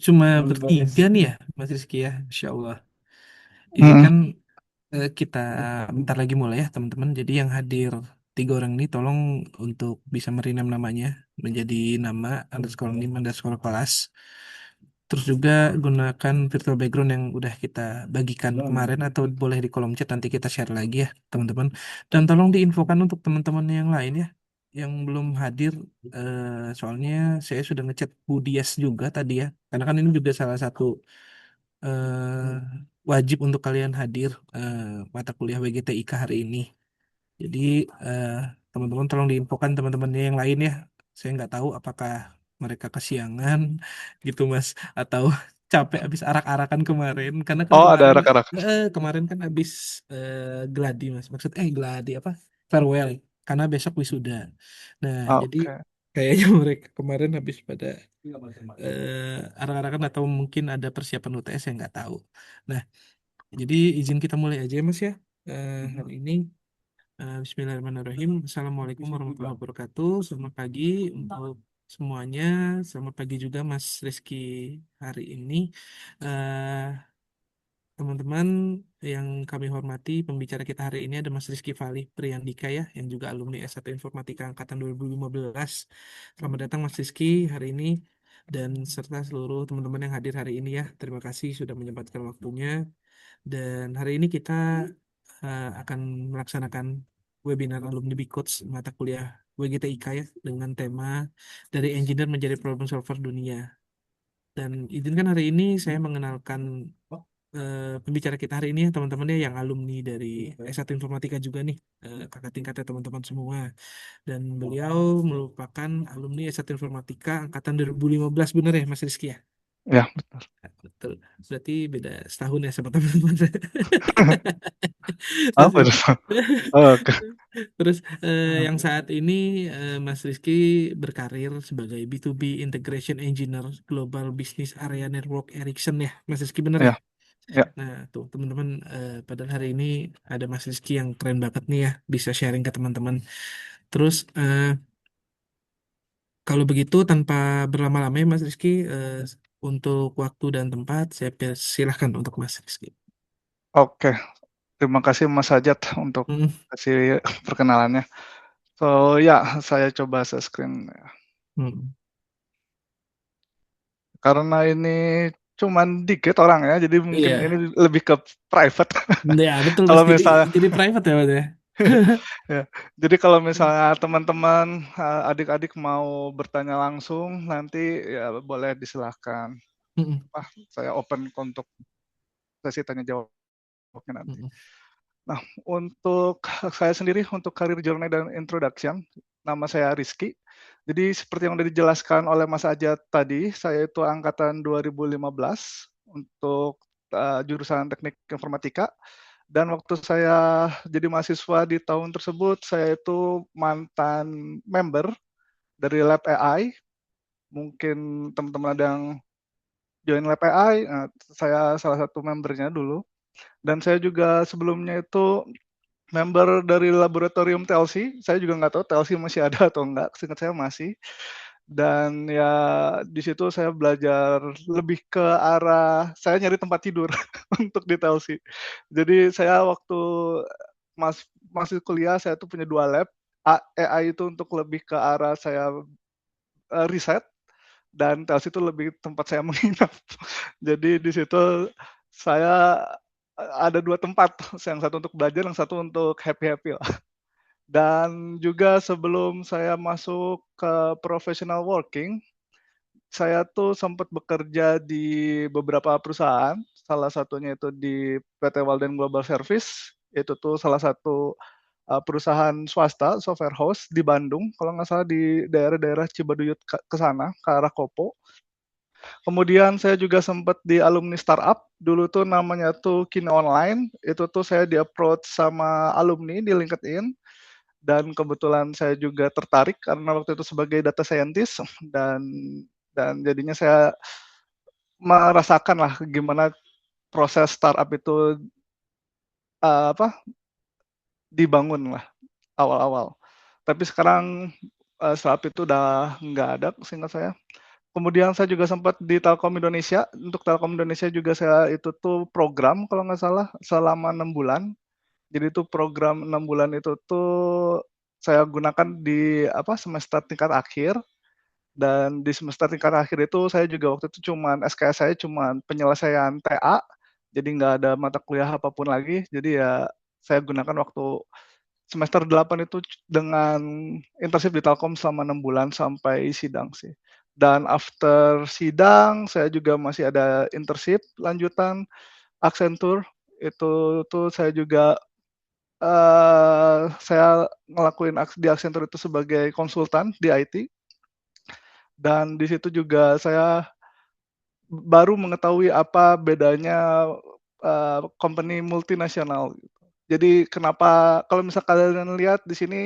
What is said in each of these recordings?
Cuma bertiga nih ya, Mas Rizky ya, Insya Allah. Ini Mm-mm. kan kita bentar lagi mulai ya teman-teman. Jadi yang hadir tiga orang ini tolong untuk bisa merenam namanya menjadi nama underscore nim underscore kelas. Terus juga gunakan virtual background yang udah kita bagikan kemarin atau boleh di kolom chat nanti kita share lagi ya teman-teman. Dan tolong diinfokan untuk teman-teman yang lain ya yang belum hadir. Soalnya saya sudah ngechat Bu Dias juga tadi ya. Karena kan ini juga salah satu eh, wajib untuk kalian hadir mata kuliah WGTIK hari ini. Jadi eh, teman-teman tolong diinfokan teman-temannya yang lain ya. Saya nggak tahu apakah mereka kesiangan gitu Mas atau capek habis arak-arakan kemarin karena kan Oh, ada kemarin arak-arak. kemarin kan habis gladi Mas. Gladi apa? Farewell karena besok wisuda. Nah, jadi Oke. kayaknya mereka kemarin habis pada arak-arakan atau mungkin ada persiapan UTS yang nggak tahu. Nah, jadi izin kita mulai aja ya Mas ya. Hari ini Bismillahirrahmanirrahim. Assalamualaikum warahmatullahi wabarakatuh. Selamat pagi untuk semuanya. Selamat pagi juga Mas Rizky hari ini. Eh, Teman-teman yang kami hormati, pembicara kita hari ini ada Mas Rizky Fali Priyandika ya, yang juga alumni S1 Informatika Angkatan 2015. Selamat datang Mas Rizky hari ini dan serta seluruh teman-teman yang hadir hari ini ya. Terima kasih sudah menyempatkan waktunya. Dan hari ini kita akan melaksanakan webinar alumni Bikots mata kuliah WGTIK ya dengan tema dari engineer menjadi problem solver dunia. Dan izinkan hari ini saya mengenalkan pembicara kita hari ini ya teman-teman ya yang alumni dari S1 Informatika juga nih kakak tingkatnya teman-teman semua. Dan beliau merupakan alumni S1 Informatika angkatan 2015 benar ya Mas Rizky ya? Ya, betul. Betul. Berarti beda setahun ya sama teman-teman saya. Terus, Apa itu? Oke. terus yang saat ini Mas Rizky berkarir sebagai B2B Integration Engineer Global Business Area Network Ericsson ya, Mas Rizky bener ya? Ya, ya. Nah tuh teman-teman, padahal hari ini ada Mas Rizky yang keren banget nih ya, bisa sharing ke teman-teman. Terus kalau begitu tanpa berlama-lama ya Mas Rizky, untuk waktu dan tempat saya silahkan untuk Mas Rizky. Oke. Terima kasih Mas Sajat untuk Hmm, kasih perkenalannya. So, ya, saya coba share screen. hmm. Karena ini cuman dikit orang ya, jadi mungkin ini Iya, lebih ke private. ya betul Mas. Kalau misalnya Jadi private ya Mas ya. ya, jadi kalau misalnya teman-teman, adik-adik mau bertanya langsung, nanti ya boleh disilahkan. Mm-mm, Saya open untuk sesi tanya jawabnya nanti. mm-mm. Nah, untuk saya sendiri, untuk career journey dan introduction, nama saya Rizky. Jadi seperti yang sudah dijelaskan oleh Mas Ajat tadi, saya itu angkatan 2015 untuk jurusan teknik informatika. Dan waktu saya jadi mahasiswa di tahun tersebut, saya itu mantan member dari Lab AI. Mungkin teman-teman ada yang join Lab AI, nah, saya salah satu membernya dulu. Dan saya juga sebelumnya itu member dari laboratorium TLC. Saya juga nggak tahu TLC masih ada atau enggak, seingat saya masih. Dan ya di situ saya belajar lebih ke arah saya nyari tempat tidur untuk di TLC. Jadi saya waktu masih kuliah saya tuh punya dua lab. AI itu untuk lebih ke arah saya riset dan TLC itu lebih tempat saya menginap. Jadi di situ saya ada dua tempat, yang satu untuk belajar, yang satu untuk happy-happy lah. Dan juga sebelum saya masuk ke professional working, saya tuh sempat bekerja di beberapa perusahaan, salah satunya itu di PT Walden Global Service, itu tuh salah satu perusahaan swasta software house di Bandung, kalau nggak salah di daerah-daerah Cibaduyut ke sana, ke arah Kopo. Kemudian saya juga sempat di alumni startup, dulu tuh namanya tuh Kini Online, itu tuh saya di-approach sama alumni di LinkedIn, dan kebetulan saya juga tertarik karena waktu itu sebagai data scientist dan jadinya saya merasakan lah gimana proses startup itu apa dibangun lah awal-awal. Tapi sekarang startup itu udah nggak ada seingat saya. Kemudian saya juga sempat di Telkom Indonesia. Untuk Telkom Indonesia juga saya itu tuh program kalau nggak salah selama 6 bulan. Jadi itu program 6 bulan itu tuh saya gunakan di semester tingkat akhir, dan di semester tingkat akhir itu saya juga waktu itu cuman SKS saya cuman penyelesaian TA, jadi nggak ada mata kuliah apapun lagi. Jadi ya saya gunakan waktu semester 8 itu dengan internship di Telkom selama 6 bulan sampai sidang sih. Dan after sidang saya juga masih ada internship lanjutan Accenture, itu tuh saya juga saya ngelakuin di Accenture itu sebagai konsultan di IT, dan di situ juga saya baru mengetahui apa bedanya, company multinasional gitu. Jadi kenapa kalau misal kalian lihat di sini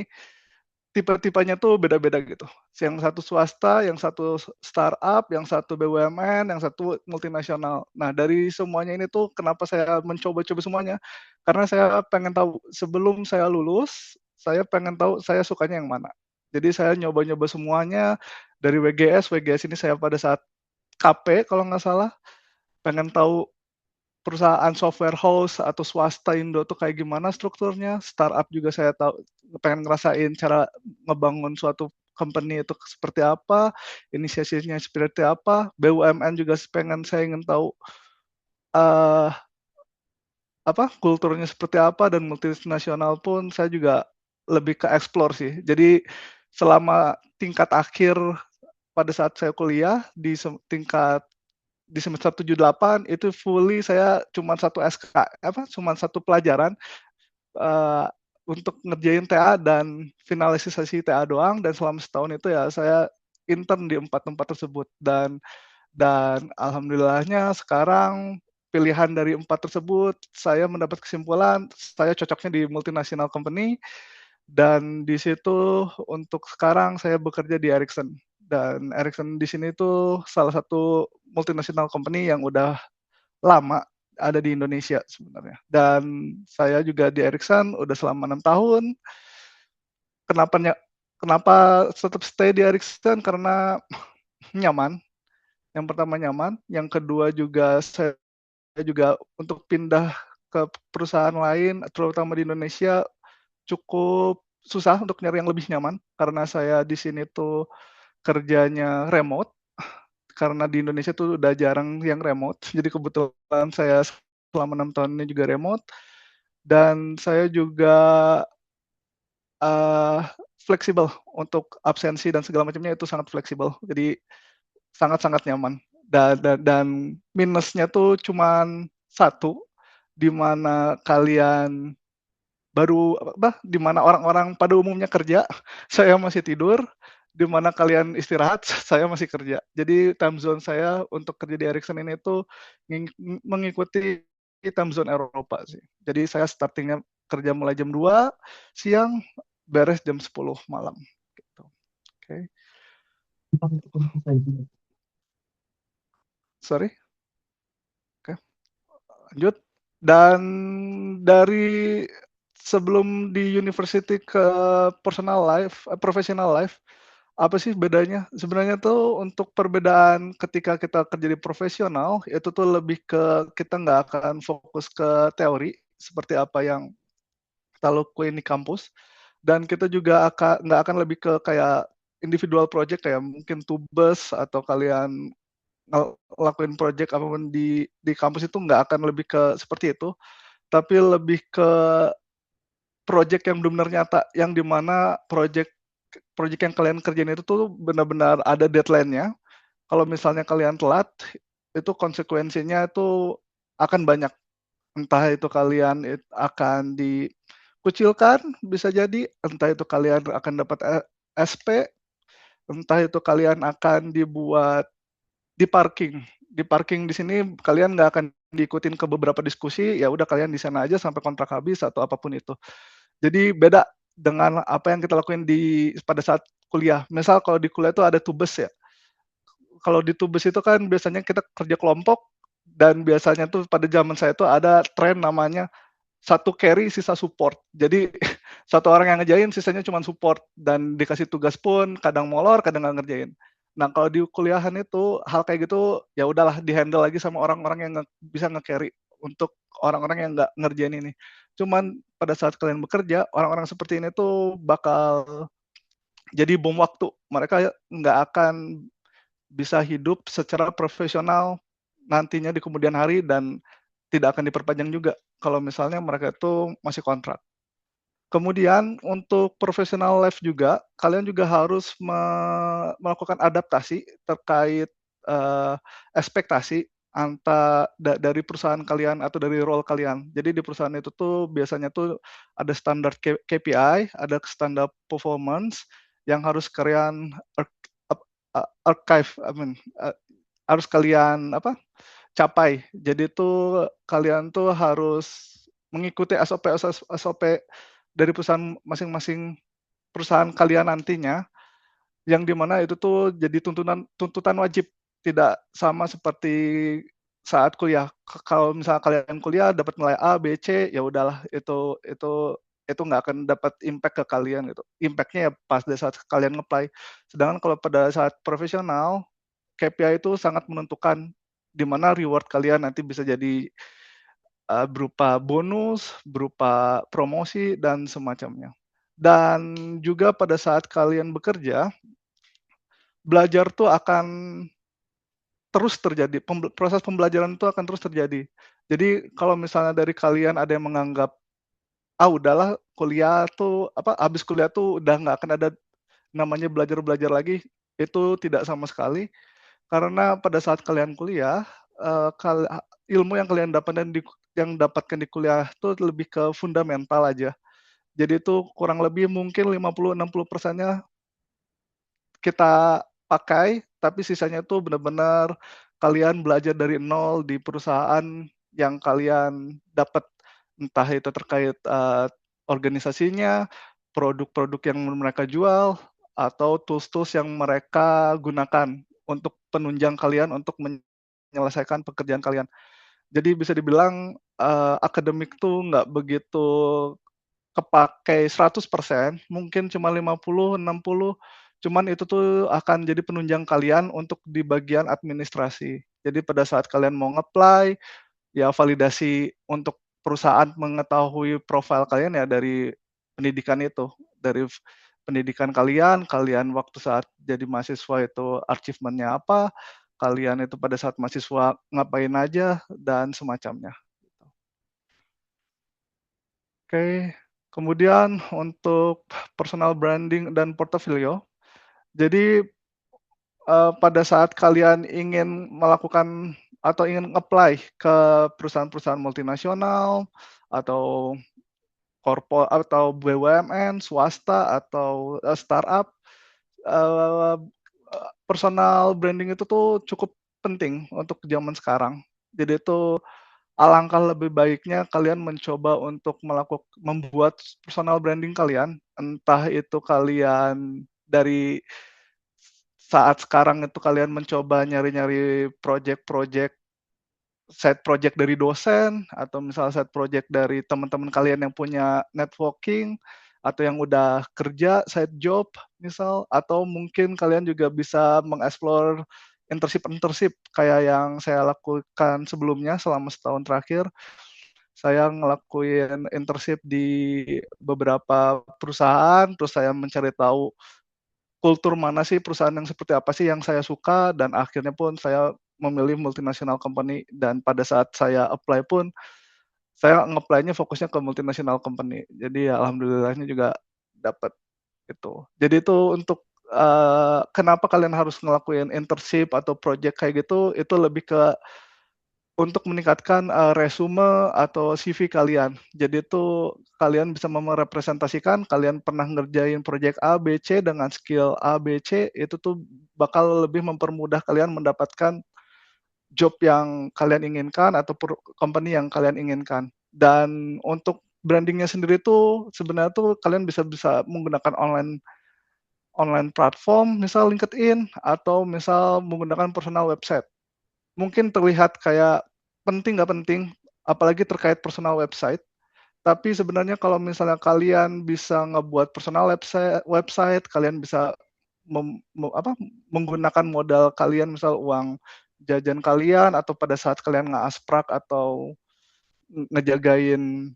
tipe-tipenya tuh beda-beda gitu. Yang satu swasta, yang satu startup, yang satu BUMN, yang satu multinasional. Nah, dari semuanya ini tuh kenapa saya mencoba-coba semuanya, karena saya pengen tahu sebelum saya lulus, saya pengen tahu saya sukanya yang mana. Jadi saya nyoba-nyoba semuanya, dari WGS ini saya pada saat KP kalau nggak salah, pengen tahu perusahaan software house atau swasta Indo tuh kayak gimana strukturnya, startup juga saya tahu, pengen ngerasain cara ngebangun suatu company itu seperti apa, inisiasinya seperti apa, BUMN juga saya ingin tahu uh, kulturnya seperti apa, dan multinasional pun saya juga lebih ke explore sih. Jadi selama tingkat akhir pada saat saya kuliah di semester 7 8 itu fully saya cuma satu cuma satu pelajaran, eee, untuk ngerjain TA dan finalisasi TA doang, dan selama setahun itu ya saya intern di 4 tempat tersebut, dan alhamdulillahnya sekarang pilihan dari 4 tersebut saya mendapat kesimpulan saya cocoknya di multinational company, dan di situ untuk sekarang saya bekerja di Ericsson. Dan Ericsson di sini tuh salah satu multinational company yang udah lama ada di Indonesia sebenarnya. Dan saya juga di Ericsson udah selama 6 tahun. Kenapanya kenapa tetap stay di Ericsson, karena nyaman. Yang pertama nyaman, yang kedua juga saya juga untuk pindah ke perusahaan lain terutama di Indonesia cukup susah untuk nyari yang lebih nyaman, karena saya di sini tuh kerjanya remote, karena di Indonesia tuh udah jarang yang remote. Jadi kebetulan saya selama 6 tahun ini juga remote, dan saya juga, eee, fleksibel untuk absensi dan segala macamnya itu sangat fleksibel. Jadi sangat-sangat nyaman, dan minusnya tuh cuman satu, di mana kalian di mana orang-orang pada umumnya kerja, saya masih tidur, di mana kalian istirahat, saya masih kerja. Jadi time zone saya untuk kerja di Ericsson ini tuh mengikuti time zone Eropa sih. Jadi saya starting-nya kerja mulai jam 2 siang, beres jam 10 malam gitu. Oke. Sorry? Oke, lanjut. Dan dari sebelum di university ke professional life, apa sih bedanya? Sebenarnya tuh untuk perbedaan ketika kita kerja di profesional, itu tuh lebih ke kita nggak akan fokus ke teori, seperti apa yang kita lakuin di kampus, dan kita juga nggak akan lebih ke kayak individual project kayak mungkin tubes atau kalian ngelakuin project apapun di kampus itu nggak akan lebih ke seperti itu, tapi lebih ke project yang benar-benar nyata, yang di mana project project yang kalian kerjain itu tuh benar-benar ada deadline-nya. Kalau misalnya kalian telat, itu konsekuensinya itu akan banyak. Entah itu kalian akan dikucilkan, bisa jadi, entah itu kalian akan dapat SP, entah itu kalian akan dibuat di parking. Di parking di sini kalian nggak akan diikutin ke beberapa diskusi, ya udah kalian di sana aja sampai kontrak habis atau apapun itu. Jadi beda dengan apa yang kita lakuin pada saat kuliah. Misal kalau di kuliah itu ada tubes ya. Kalau di tubes itu kan biasanya kita kerja kelompok, dan biasanya tuh pada zaman saya tuh ada tren namanya satu carry sisa support. Jadi satu orang yang ngerjain sisanya cuma support, dan dikasih tugas pun kadang molor, kadang nggak ngerjain. Nah, kalau di kuliahan itu hal kayak gitu ya udahlah di-handle lagi sama orang-orang yang bisa nge-carry untuk orang-orang yang nggak ngerjain ini. Cuman pada saat kalian bekerja, orang-orang seperti ini tuh bakal jadi bom waktu. Mereka nggak akan bisa hidup secara profesional nantinya di kemudian hari dan tidak akan diperpanjang juga kalau misalnya mereka itu masih kontrak. Kemudian untuk professional life juga, kalian juga harus melakukan adaptasi terkait, eee, ekspektasi dari perusahaan kalian atau dari role kalian. Jadi di perusahaan itu tuh biasanya tuh ada standar KPI, ada standar performance yang harus kalian archive, I mean, harus kalian capai. Jadi tuh kalian tuh harus mengikuti SOP dari perusahaan masing-masing perusahaan kalian nantinya, yang di mana itu tuh jadi tuntutan wajib, tidak sama seperti saat kuliah. Kalau misalnya kalian kuliah dapat nilai A, B, C, ya udahlah itu nggak akan dapat impact ke kalian gitu. Impact-nya ya pas di saat kalian nge-apply. Sedangkan kalau pada saat profesional, KPI itu sangat menentukan di mana reward kalian nanti bisa jadi berupa bonus, berupa promosi, dan semacamnya. Dan juga pada saat kalian bekerja, belajar tuh akan terus terjadi, proses pembelajaran itu akan terus terjadi. Jadi kalau misalnya dari kalian ada yang menganggap, "Ah, udahlah kuliah tuh habis kuliah tuh udah nggak akan ada namanya belajar-belajar lagi," itu tidak sama sekali. Karena pada saat kalian kuliah, eee, kal a ilmu yang kalian dapatkan di kuliah itu lebih ke fundamental aja. Jadi itu kurang lebih mungkin 50-60%-nya kita pakai, tapi sisanya itu benar-benar kalian belajar dari nol di perusahaan yang kalian dapat. Entah itu terkait, organisasinya, produk-produk yang mereka jual, atau tools-tools yang mereka gunakan untuk penunjang kalian untuk menyelesaikan pekerjaan kalian. Jadi bisa dibilang, akademik tuh nggak begitu kepakai 100%, mungkin cuma 50, 60, cuman itu tuh akan jadi penunjang kalian untuk di bagian administrasi. Jadi pada saat kalian mau nge-apply, ya validasi untuk perusahaan mengetahui profil kalian ya dari pendidikan itu, dari pendidikan kalian, kalian waktu saat jadi mahasiswa itu achievement-nya apa, kalian itu pada saat mahasiswa ngapain aja, dan semacamnya. Oke, kemudian untuk personal branding dan portofolio, jadi, pada saat kalian ingin melakukan atau ingin apply ke perusahaan-perusahaan multinasional atau atau BUMN, swasta atau, startup, eee, personal branding itu tuh cukup penting untuk zaman sekarang. Jadi itu alangkah lebih baiknya kalian mencoba untuk membuat personal branding kalian, entah itu kalian dari saat sekarang itu kalian mencoba nyari-nyari project-project, side project dari dosen, atau misal side project dari teman-teman kalian yang punya networking, atau yang udah kerja side job misal, atau mungkin kalian juga bisa mengeksplor internship-internship kayak yang saya lakukan sebelumnya selama setahun terakhir. Saya ngelakuin internship di beberapa perusahaan, terus saya mencari tahu kultur mana sih, perusahaan yang seperti apa sih yang saya suka, dan akhirnya pun saya memilih multinational company, dan pada saat saya apply pun, saya nge-apply-nya fokusnya ke multinational company. Jadi ya alhamdulillahnya juga dapat itu. Jadi itu untuk, kenapa kalian harus ngelakuin internship atau project kayak gitu, itu lebih ke untuk meningkatkan, resume atau CV kalian. Jadi itu kalian bisa merepresentasikan kalian pernah ngerjain project A, B, C dengan skill A, B, C, itu tuh bakal lebih mempermudah kalian mendapatkan job yang kalian inginkan atau company yang kalian inginkan. Dan untuk branding-nya sendiri tuh sebenarnya tuh kalian bisa bisa menggunakan online online platform, misal LinkedIn, atau misal menggunakan personal website. Mungkin terlihat kayak penting nggak penting, apalagi terkait personal website, tapi sebenarnya kalau misalnya kalian bisa ngebuat personal website, kalian bisa menggunakan modal kalian, misal uang jajan kalian atau pada saat kalian ngeasprak atau ngejagain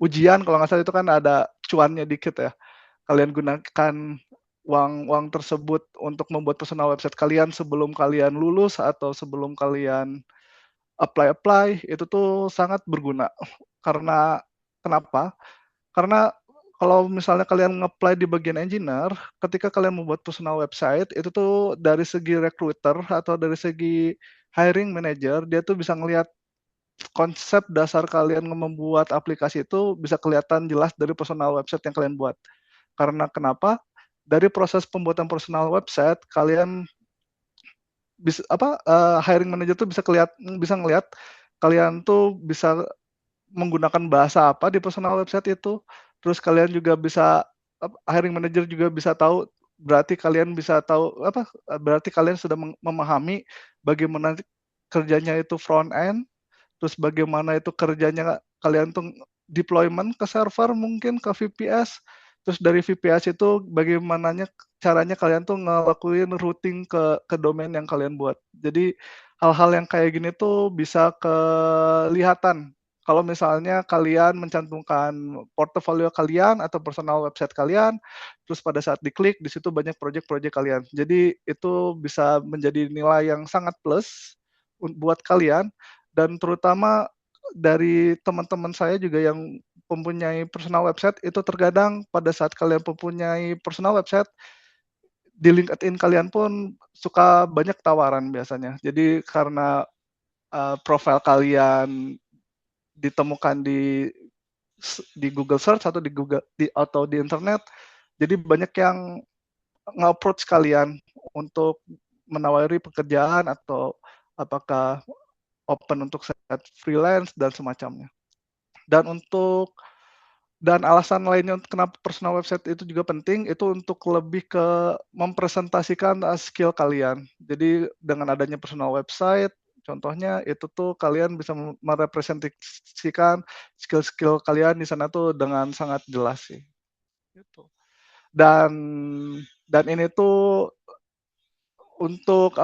ujian kalau nggak salah itu kan ada cuannya dikit ya. Kalian gunakan uang tersebut untuk membuat personal website kalian sebelum kalian lulus atau sebelum kalian apply, itu tuh sangat berguna. Karena kenapa? Karena kalau misalnya kalian nge-apply di bagian engineer, ketika kalian membuat personal website, itu tuh dari segi recruiter atau dari segi hiring manager, dia tuh bisa ngelihat konsep dasar kalian membuat aplikasi itu bisa kelihatan jelas dari personal website yang kalian buat. Karena kenapa? Dari proses pembuatan personal website, kalian bisa hiring manager tuh bisa ngelihat kalian tuh bisa menggunakan bahasa apa di personal website itu. Terus kalian juga bisa hiring manager juga bisa tahu, berarti kalian sudah memahami bagaimana kerjanya itu front end, terus bagaimana itu kerjanya kalian tuh deployment ke server mungkin ke VPS, terus dari VPS itu bagaimana caranya kalian tuh ngelakuin routing ke domain yang kalian buat. Jadi hal-hal yang kayak gini tuh bisa kelihatan kalau misalnya kalian mencantumkan portofolio kalian atau personal website kalian, terus pada saat diklik di situ banyak project-project kalian. Jadi itu bisa menjadi nilai yang sangat plus buat kalian, dan terutama dari teman-teman saya juga yang mempunyai personal website, itu terkadang pada saat kalian mempunyai personal website, di LinkedIn kalian pun suka banyak tawaran biasanya. Jadi karena profil kalian ditemukan di Google Search atau di internet, jadi banyak yang nge-approach kalian untuk menawari pekerjaan atau apakah open untuk set freelance dan semacamnya. Dan alasan lainnya kenapa personal website itu juga penting, itu untuk lebih ke mempresentasikan skill kalian. Jadi dengan adanya personal website, contohnya itu tuh kalian bisa merepresentasikan skill-skill kalian di sana tuh dengan sangat jelas sih. Gitu. Dan ini tuh untuk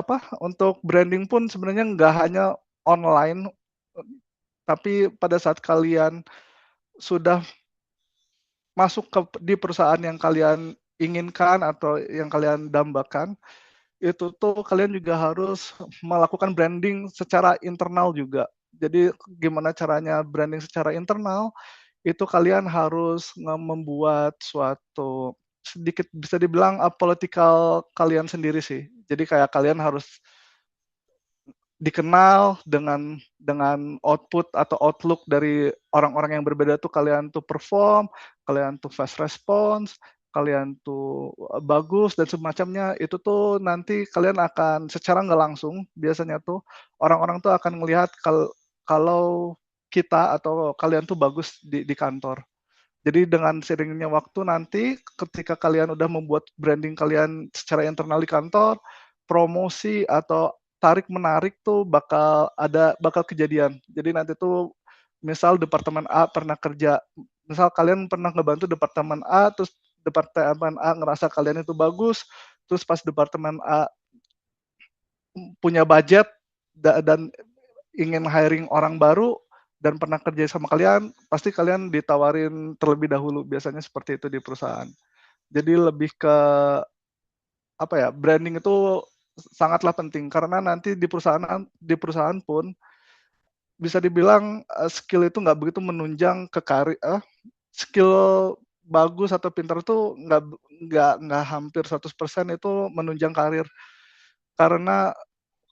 branding pun sebenarnya nggak hanya online, tapi pada saat kalian sudah masuk di perusahaan yang kalian inginkan atau yang kalian dambakan, itu tuh kalian juga harus melakukan branding secara internal juga. Jadi gimana caranya branding secara internal, itu kalian harus membuat suatu sedikit bisa dibilang political kalian sendiri sih. Jadi kayak kalian harus dikenal dengan output atau outlook dari orang-orang yang berbeda tuh, kalian tuh perform, kalian tuh fast response, kalian tuh bagus dan semacamnya. Itu tuh nanti kalian akan secara nggak langsung biasanya tuh orang-orang tuh akan melihat kalau kita atau kalian tuh bagus di kantor. Jadi dengan seiringnya waktu nanti ketika kalian udah membuat branding kalian secara internal di kantor, promosi atau tarik menarik tuh bakal kejadian. Jadi nanti tuh misal departemen A pernah kerja, misal kalian pernah ngebantu departemen A, terus departemen A ngerasa kalian itu bagus, terus pas departemen A punya budget dan ingin hiring orang baru dan pernah kerja sama kalian, pasti kalian ditawarin terlebih dahulu, biasanya seperti itu di perusahaan. Jadi lebih ke branding itu sangatlah penting karena nanti di perusahaan pun bisa dibilang skill itu nggak begitu menunjang ke karir. Skill bagus atau pintar itu nggak hampir 100% itu menunjang karir. Karena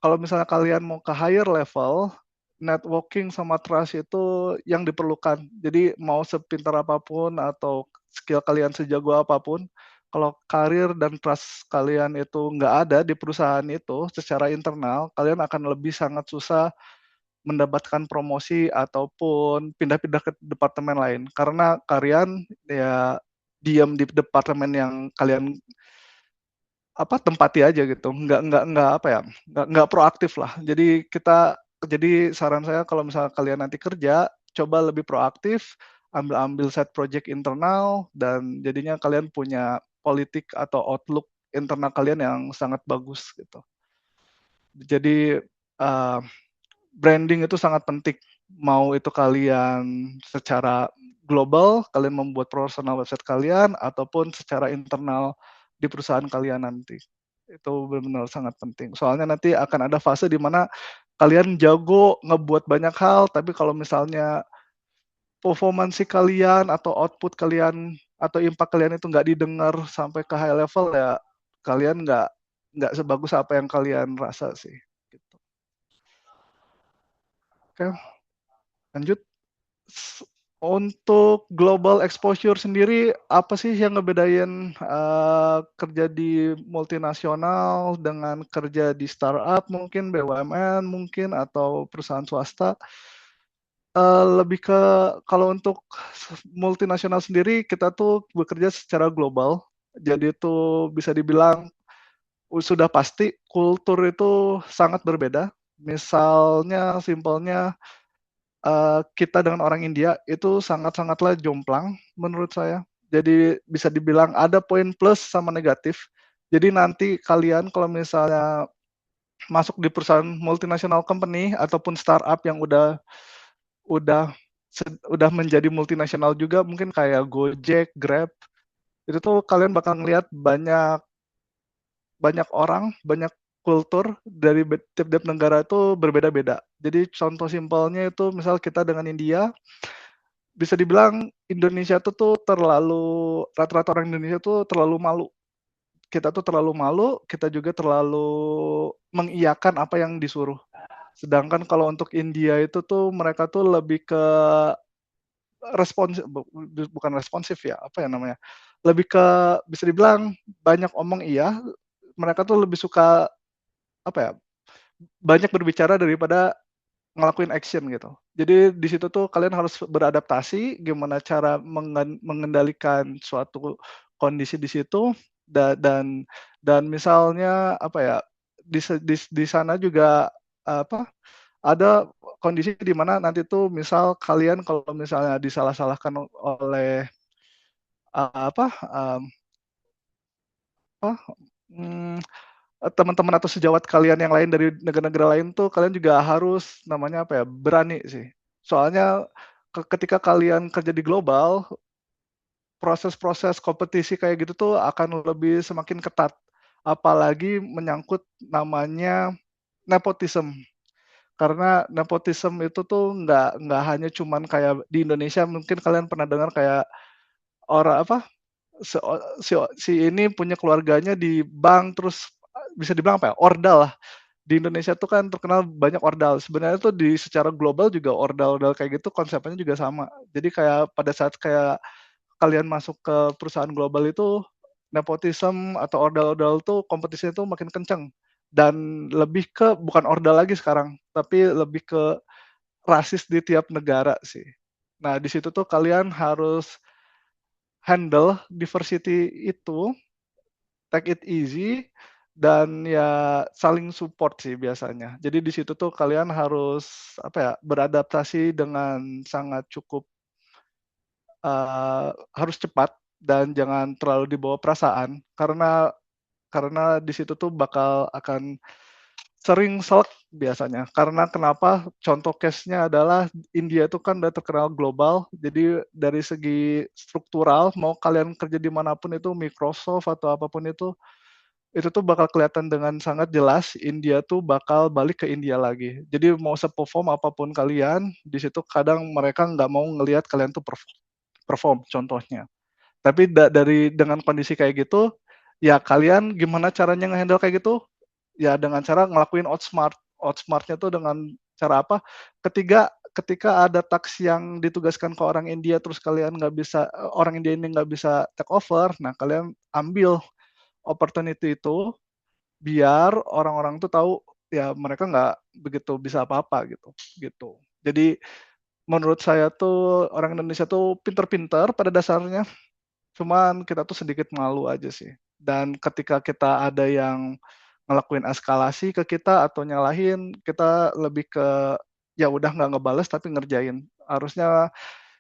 kalau misalnya kalian mau ke higher level, networking sama trust itu yang diperlukan. Jadi mau sepintar apapun atau skill kalian sejago apapun, kalau karir dan trust kalian itu nggak ada di perusahaan itu secara internal, kalian akan lebih sangat susah mendapatkan promosi ataupun pindah-pindah ke departemen lain. Karena kalian ya diam di departemen yang kalian tempati aja gitu, nggak proaktif lah. Jadi saran saya kalau misalnya kalian nanti kerja, coba lebih proaktif, ambil set project internal, dan jadinya kalian punya politik atau outlook internal kalian yang sangat bagus gitu. Jadi branding itu sangat penting. Mau itu kalian secara global, kalian membuat personal website kalian, ataupun secara internal di perusahaan kalian nanti. Itu benar-benar sangat penting. Soalnya nanti akan ada fase di mana kalian jago ngebuat banyak hal, tapi kalau misalnya performansi kalian atau output kalian atau impact kalian itu nggak didengar sampai ke high level, ya kalian nggak sebagus apa yang kalian rasa sih. Gitu. Oke, lanjut. Untuk global exposure sendiri, apa sih yang ngebedain kerja di multinasional dengan kerja di startup mungkin, BUMN mungkin, atau perusahaan swasta? Lebih ke kalau untuk multinasional sendiri, kita tuh bekerja secara global. Jadi itu bisa dibilang sudah pasti kultur itu sangat berbeda. Misalnya simpelnya kita dengan orang India itu sangat-sangatlah jomplang menurut saya. Jadi bisa dibilang ada poin plus sama negatif. Jadi nanti kalian kalau misalnya masuk di perusahaan multinational company ataupun startup yang udah udah menjadi multinasional juga, mungkin kayak Gojek, Grab, itu tuh kalian bakal ngelihat banyak banyak orang, banyak kultur dari tiap-tiap negara itu berbeda-beda. Jadi contoh simpelnya itu misal kita dengan India, bisa dibilang Indonesia tuh terlalu rata-rata orang Indonesia tuh terlalu malu. Kita tuh terlalu malu, kita juga terlalu mengiyakan apa yang disuruh. Sedangkan kalau untuk India itu tuh mereka tuh lebih ke responsif, bukan responsif ya, apa ya namanya? Lebih ke bisa dibilang banyak omong iya, mereka tuh lebih suka apa ya? Banyak berbicara daripada ngelakuin action gitu. Jadi di situ tuh kalian harus beradaptasi gimana cara mengendalikan suatu kondisi di situ dan misalnya apa ya di sana juga apa ada kondisi di mana nanti tuh misal kalian kalau misalnya disalah-salahkan oleh apa apa hmm, teman-teman atau sejawat kalian yang lain dari negara-negara lain tuh kalian juga harus namanya apa ya, berani sih. Soalnya ketika kalian kerja di global, proses-proses kompetisi kayak gitu tuh akan lebih semakin ketat. Apalagi menyangkut namanya nepotism. Karena nepotism itu tuh nggak hanya cuman kayak di Indonesia, mungkin kalian pernah dengar kayak orang apa, se si si ini punya keluarganya di bank, terus bisa dibilang apa ya, ordal lah. Di Indonesia tuh kan terkenal banyak ordal. Sebenarnya tuh di secara global juga ordal-ordal kayak gitu konsepnya juga sama. Jadi kayak pada saat kayak kalian masuk ke perusahaan global itu nepotisme atau ordal-ordal tuh kompetisinya tuh makin kenceng dan lebih ke bukan ordal lagi sekarang, tapi lebih ke rasis di tiap negara sih. Nah, di situ tuh kalian harus handle diversity itu, take it easy, dan ya saling support sih biasanya. Jadi di situ tuh kalian harus apa ya, beradaptasi dengan sangat cukup harus cepat dan jangan terlalu dibawa perasaan karena di situ tuh bakal akan sering selek biasanya. Karena kenapa? Contoh case-nya adalah India itu kan udah terkenal global, jadi dari segi struktural mau kalian kerja di manapun itu Microsoft atau apapun itu tuh bakal kelihatan dengan sangat jelas India tuh bakal balik ke India lagi. Jadi mau se-perform apapun kalian, di situ kadang mereka nggak mau ngelihat kalian tuh perform contohnya. Tapi dari dengan kondisi kayak gitu, ya kalian gimana caranya nge-handle kayak gitu? Ya dengan cara ngelakuin outsmart. Outsmartnya tuh dengan cara apa? Ketika ada task yang ditugaskan ke orang India terus kalian nggak bisa orang India ini nggak bisa take over, nah kalian ambil opportunity itu biar orang-orang tuh tahu ya mereka nggak begitu bisa apa-apa gitu gitu. Jadi menurut saya tuh orang Indonesia tuh pinter-pinter pada dasarnya, cuman kita tuh sedikit malu aja sih. Dan ketika kita ada yang ngelakuin eskalasi ke kita atau nyalahin, kita lebih ke ya udah nggak ngebales tapi ngerjain. Harusnya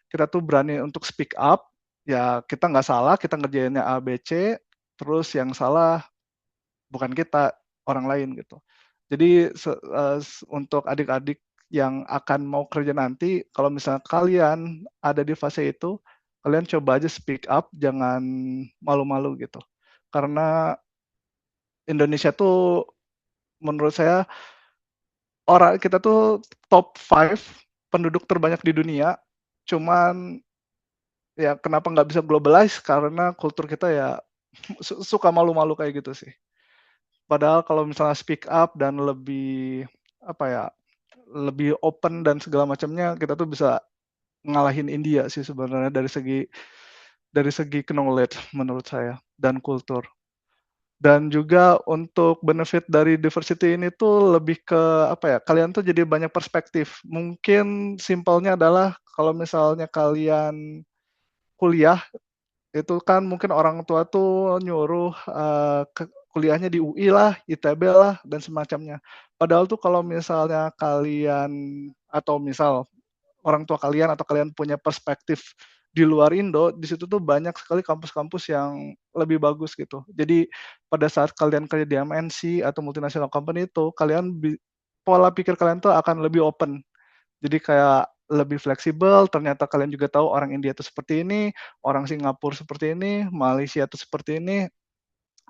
kita tuh berani untuk speak up, ya kita nggak salah, kita ngerjainnya A, B, C, terus yang salah bukan kita, orang lain gitu. Jadi untuk adik-adik yang akan mau kerja nanti, kalau misalnya kalian ada di fase itu, kalian coba aja speak up, jangan malu-malu gitu. Karena Indonesia tuh menurut saya orang kita tuh top 5 penduduk terbanyak di dunia, cuman ya kenapa nggak bisa globalize, karena kultur kita ya suka malu-malu kayak gitu sih. Padahal kalau misalnya speak up dan lebih, apa ya, lebih open dan segala macamnya, kita tuh bisa ngalahin India sih sebenarnya dari segi knowledge menurut saya dan kultur. Dan juga untuk benefit dari diversity ini tuh lebih ke apa ya, kalian tuh jadi banyak perspektif. Mungkin simpelnya adalah kalau misalnya kalian kuliah, itu kan mungkin orang tua tuh nyuruh, kuliahnya di UI lah, ITB lah, dan semacamnya. Padahal tuh kalau misalnya kalian atau misal orang tua kalian atau kalian punya perspektif di luar Indo, di situ tuh banyak sekali kampus-kampus yang lebih bagus gitu. Jadi pada saat kalian kerja di MNC atau multinational company itu, pola pikir kalian tuh akan lebih open. Jadi kayak lebih fleksibel, ternyata kalian juga tahu orang India itu seperti ini, orang Singapura seperti ini, Malaysia itu seperti ini,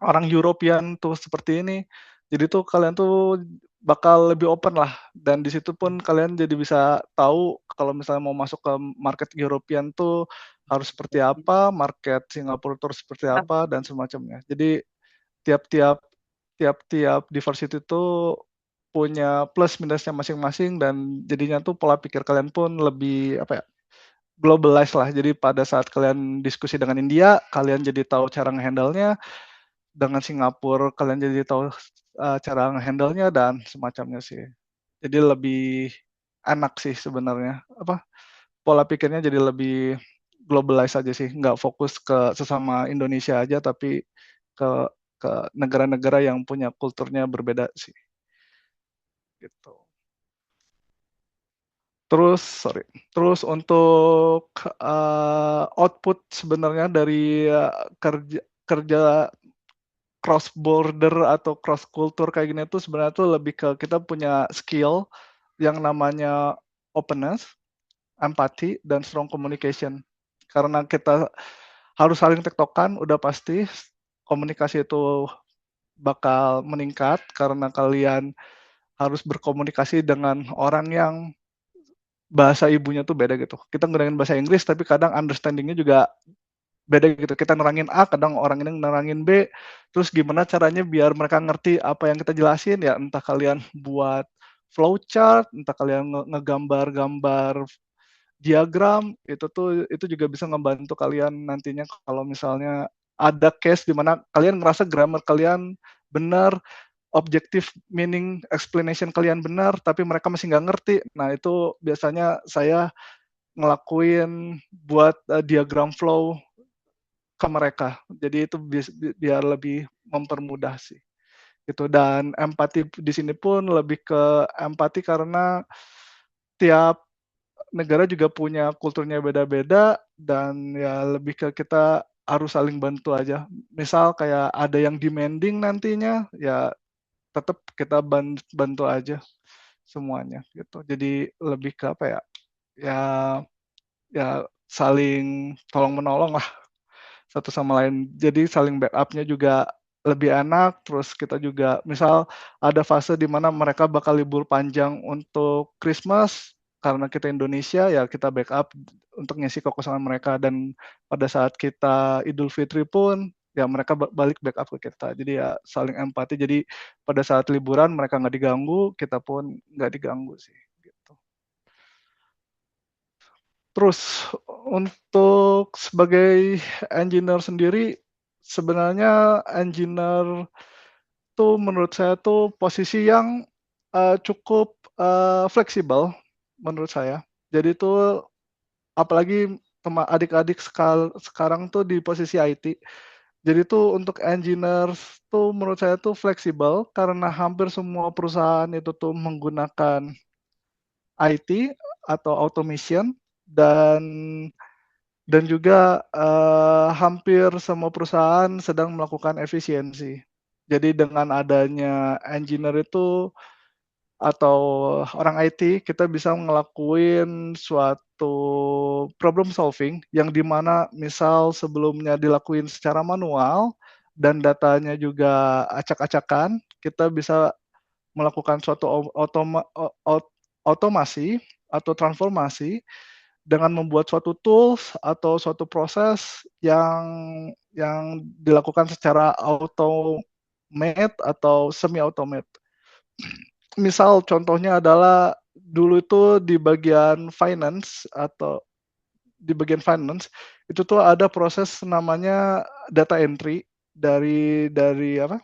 orang European tuh seperti ini. Jadi tuh kalian tuh bakal lebih open lah, dan di situ pun kalian jadi bisa tahu kalau misalnya mau masuk ke market European tuh harus seperti apa, market Singapura tuh harus seperti apa, dan semacamnya. Jadi tiap-tiap tiap-tiap diversity itu punya plus minusnya masing-masing, dan jadinya tuh pola pikir kalian pun lebih apa ya, globalize lah. Jadi pada saat kalian diskusi dengan India, kalian jadi tahu cara nge-handle-nya, dengan Singapura kalian jadi tahu cara nge-handle-nya dan semacamnya sih. Jadi lebih enak sih sebenarnya. Apa, pola pikirnya jadi lebih globalize aja sih, nggak fokus ke sesama Indonesia aja, tapi ke ke negara-negara yang punya kulturnya berbeda sih, gitu. Terus untuk output sebenarnya dari kerja kerja cross border atau cross kultur kayak gini tuh sebenarnya tuh lebih ke kita punya skill yang namanya openness, empathy, dan strong communication. Karena kita harus saling tektokan, udah pasti komunikasi itu bakal meningkat karena kalian harus berkomunikasi dengan orang yang bahasa ibunya tuh beda gitu. Kita nggunain bahasa Inggris tapi kadang understanding-nya juga beda gitu. Kita nerangin A, kadang orang ini nerangin B, terus gimana caranya biar mereka ngerti apa yang kita jelasin, ya entah kalian buat flowchart, entah kalian ngegambar-gambar diagram, itu juga bisa ngebantu kalian nantinya kalau misalnya ada case di mana kalian ngerasa grammar kalian benar, objective meaning explanation kalian benar, tapi mereka masih nggak ngerti. Nah, itu biasanya saya ngelakuin buat diagram flow ke mereka. Jadi itu biar lebih mempermudah sih. Gitu. Dan empati di sini pun lebih ke empati karena tiap negara juga punya kulturnya beda-beda, dan ya lebih ke kita harus saling bantu aja. Misal kayak ada yang demanding nantinya, ya tetap kita bantu aja semuanya gitu. Jadi lebih ke apa ya? Ya ya saling tolong menolong lah satu sama lain. Jadi saling backup-nya juga lebih enak, terus kita juga misal ada fase di mana mereka bakal libur panjang untuk Christmas, karena kita Indonesia ya kita backup untuk ngisi kekosongan mereka, dan pada saat kita Idul Fitri pun ya mereka balik backup ke kita. Jadi ya saling empati, jadi pada saat liburan mereka nggak diganggu, kita pun nggak diganggu sih, gitu. Terus untuk sebagai engineer sendiri, sebenarnya engineer tuh menurut saya tuh posisi yang cukup fleksibel menurut saya. Jadi tuh apalagi adik-adik sekarang tuh di posisi IT. Jadi tuh untuk engineer tuh menurut saya tuh fleksibel karena hampir semua perusahaan itu tuh menggunakan IT atau automation, dan dan juga, hampir semua perusahaan sedang melakukan efisiensi. Jadi dengan adanya engineer itu atau orang IT, kita bisa ngelakuin suatu problem solving yang di mana misal sebelumnya dilakuin secara manual dan datanya juga acak-acakan, kita bisa melakukan suatu otomasi atau transformasi dengan membuat suatu tools atau suatu proses yang dilakukan secara automate atau semi automate. Misal contohnya adalah dulu itu di bagian finance di bagian finance, itu tuh ada proses namanya data entry dari apa,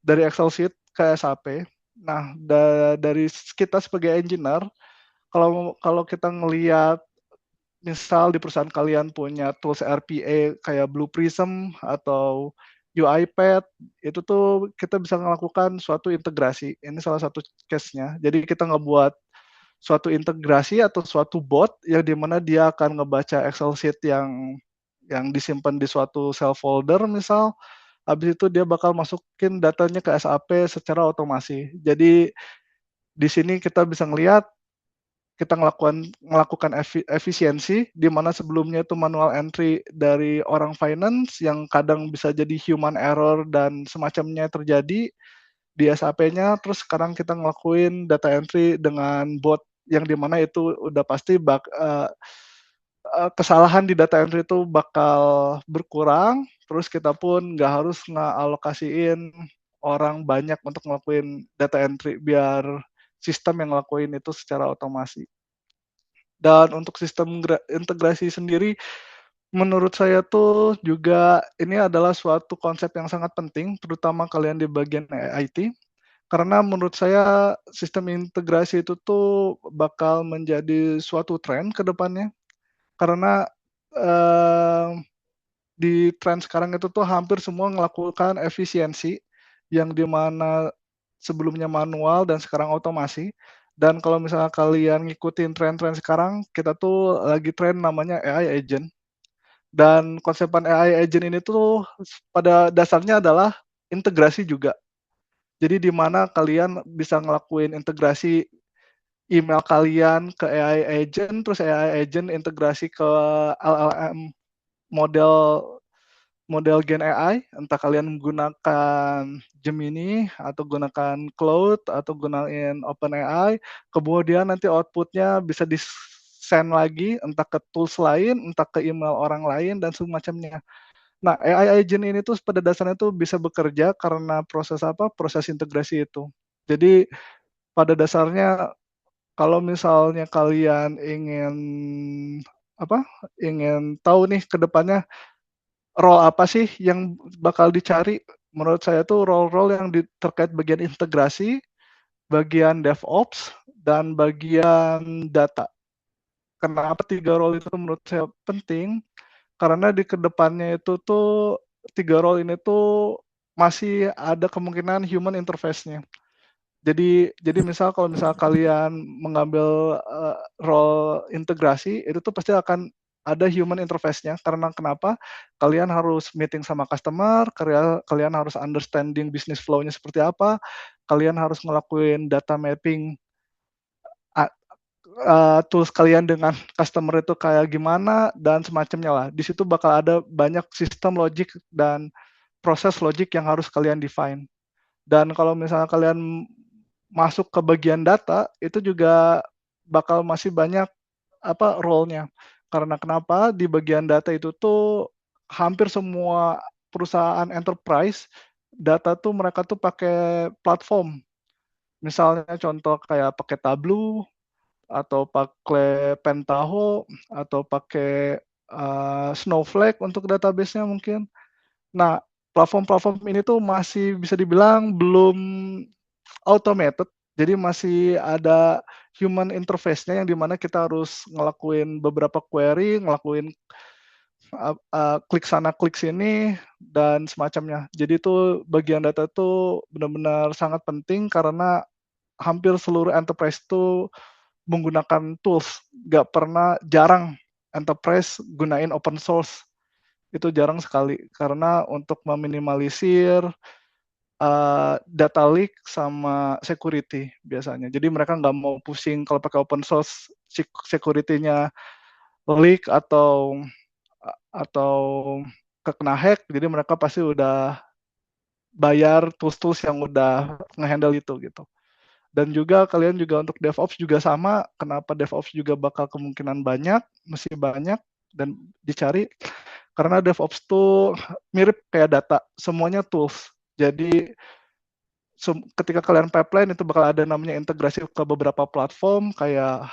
dari Excel sheet ke SAP. Nah, dari kita sebagai engineer, kalau kalau kita ngelihat misal di perusahaan kalian punya tools RPA kayak Blue Prism atau UiPath, itu tuh kita bisa melakukan suatu integrasi. Ini salah satu case-nya. Jadi kita ngebuat suatu integrasi atau suatu bot yang dimana dia akan ngebaca Excel sheet yang disimpan di suatu cell folder misal, habis itu dia bakal masukin datanya ke SAP secara otomasi. Jadi di sini kita bisa ngelihat kita melakukan efisiensi di mana sebelumnya itu manual entry dari orang finance yang kadang bisa jadi human error dan semacamnya terjadi di SAP-nya, terus sekarang kita ngelakuin data entry dengan bot yang di mana itu udah pasti kesalahan di data entry itu bakal berkurang, terus kita pun nggak harus ngealokasiin orang banyak untuk ngelakuin data entry biar sistem yang ngelakuin itu secara otomasi. Dan untuk sistem integrasi sendiri, menurut saya tuh juga ini adalah suatu konsep yang sangat penting, terutama kalian di bagian IT, karena menurut saya sistem integrasi itu tuh bakal menjadi suatu tren ke depannya. Karena, eee, di tren sekarang itu tuh hampir semua melakukan efisiensi, yang di mana sebelumnya manual dan sekarang otomasi. Dan kalau misalnya kalian ngikutin tren-tren sekarang, kita tuh lagi tren namanya AI agent. Dan konsepan AI agent ini tuh pada dasarnya adalah integrasi juga. Jadi di mana kalian bisa ngelakuin integrasi email kalian ke AI agent, terus AI agent integrasi ke LLM model model Gen AI, entah kalian menggunakan Gemini atau gunakan Claude atau gunain OpenAI, kemudian nanti outputnya bisa di-send lagi entah ke tools lain, entah ke email orang lain dan semacamnya. Nah, AI agent ini tuh pada dasarnya tuh bisa bekerja karena proses apa, proses integrasi itu. Jadi pada dasarnya kalau misalnya kalian ingin apa, ingin tahu nih ke depannya role apa sih yang bakal dicari, menurut saya tuh role-role yang terkait bagian integrasi, bagian DevOps, dan bagian data. Kenapa 3 role itu menurut saya penting, karena di kedepannya itu tuh 3 role ini tuh masih ada kemungkinan human interface-nya. Jadi misal kalau misal kalian mengambil, role integrasi, itu tuh pasti akan ada human interface-nya, karena kenapa? Kalian harus meeting sama customer, kalian harus understanding business flow-nya seperti apa, kalian harus ngelakuin data mapping, a tools kalian dengan customer itu kayak gimana, dan semacamnya lah. Di situ bakal ada banyak sistem logik dan proses logik yang harus kalian define. Dan kalau misalnya kalian masuk ke bagian data, itu juga bakal masih banyak apa, role-nya. Karena kenapa? Di bagian data itu tuh hampir semua perusahaan enterprise, data tuh mereka tuh pakai platform. Misalnya contoh kayak pakai Tableau, atau pakai Pentaho, atau pakai, Snowflake untuk database-nya mungkin. Nah, platform-platform ini tuh masih bisa dibilang belum automated, jadi masih ada human interface-nya yang di mana kita harus ngelakuin beberapa query, ngelakuin, klik sana klik sini dan semacamnya. Jadi itu bagian data itu benar-benar sangat penting karena hampir seluruh enterprise itu menggunakan tools, nggak pernah jarang enterprise gunain open source. Itu jarang sekali karena untuk meminimalisir data leak sama security biasanya. Jadi mereka nggak mau pusing kalau pakai open source security-nya leak atau kena hack. Jadi mereka pasti udah bayar tools-tools yang udah ngehandle itu gitu. Dan juga kalian juga untuk DevOps juga sama. Kenapa DevOps juga bakal kemungkinan banyak, mesti banyak dan dicari karena DevOps tuh mirip kayak data, semuanya tools. Jadi ketika kalian pipeline itu bakal ada namanya integrasi ke beberapa platform kayak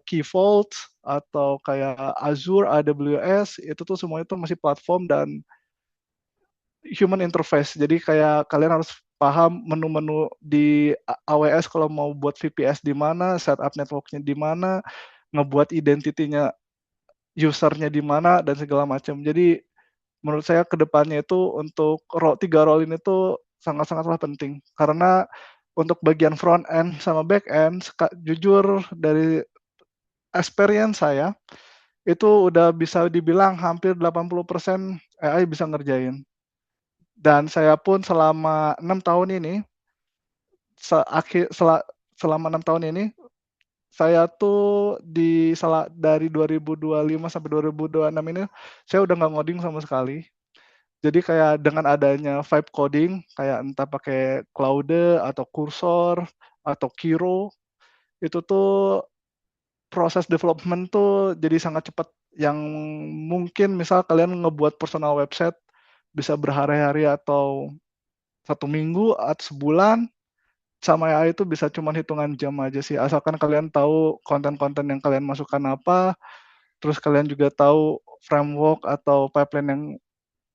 Key Vault atau kayak Azure, AWS, itu tuh semuanya tuh masih platform dan human interface. Jadi kayak kalian harus paham menu-menu di AWS kalau mau buat VPS di mana, setup networknya di mana, ngebuat identitinya usernya di mana dan segala macam. Jadi menurut saya kedepannya itu untuk tiga role ini tuh sangat-sangatlah penting karena untuk bagian front end sama back end jujur dari experience saya itu udah bisa dibilang hampir 80% AI bisa ngerjain. Dan saya pun selama 6 tahun ini selama 6 tahun ini saya tuh dari 2025 sampai 2026 ini saya udah nggak ngoding sama sekali. Jadi kayak dengan adanya vibe coding, kayak entah pakai Claude atau Cursor atau Kiro, itu tuh proses development tuh jadi sangat cepat. Yang mungkin misal kalian ngebuat personal website bisa berhari-hari atau 1 minggu atau sebulan, sama AI itu bisa cuma hitungan jam aja sih. Asalkan kalian tahu konten-konten yang kalian masukkan apa, terus kalian juga tahu framework atau pipeline yang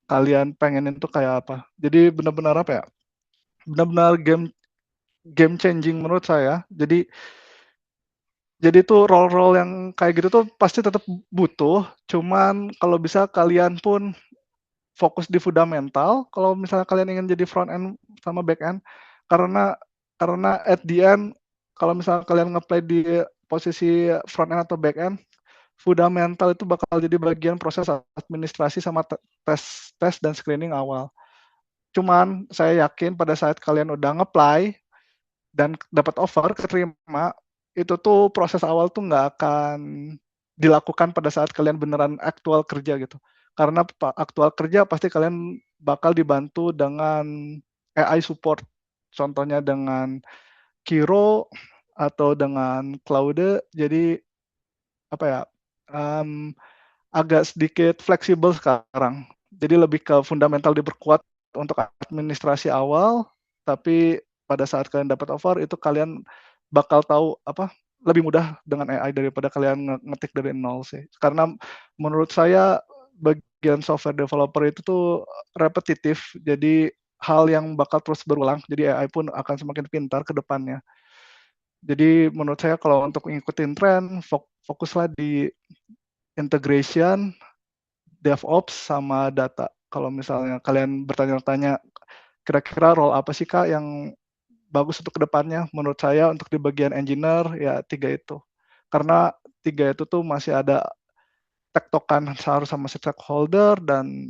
kalian pengenin tuh kayak apa. Jadi benar-benar apa ya? Benar-benar game changing menurut saya. Jadi tuh role-role yang kayak gitu tuh pasti tetap butuh. Cuman kalau bisa kalian pun fokus di fundamental. Kalau misalnya kalian ingin jadi front end sama back end, karena karena at the end kalau misalnya kalian ngeplay di posisi front end atau back end, fundamental itu bakal jadi bagian proses administrasi sama tes dan screening awal. Cuman saya yakin pada saat kalian udah nge-apply dan dapat offer, keterima, itu tuh proses awal tuh nggak akan dilakukan pada saat kalian beneran aktual kerja gitu. Karena aktual kerja pasti kalian bakal dibantu dengan AI support. Contohnya dengan Kiro atau dengan Claude. Jadi apa ya? Um, agak sedikit fleksibel sekarang. Jadi lebih ke fundamental diperkuat untuk administrasi awal, tapi pada saat kalian dapat offer itu kalian bakal tahu apa lebih mudah dengan AI daripada kalian ngetik dari nol sih. Karena menurut saya bagian software developer itu tuh repetitif, jadi hal yang bakal terus berulang. Jadi AI pun akan semakin pintar ke depannya. Jadi menurut saya kalau untuk ngikutin tren, fokuslah di integration, DevOps sama data. Kalau misalnya kalian bertanya-tanya, kira-kira role apa sih Kak yang bagus untuk kedepannya? Menurut saya untuk di bagian engineer ya 3 itu. Karena 3 itu tuh masih ada tektokan harus sama stakeholder dan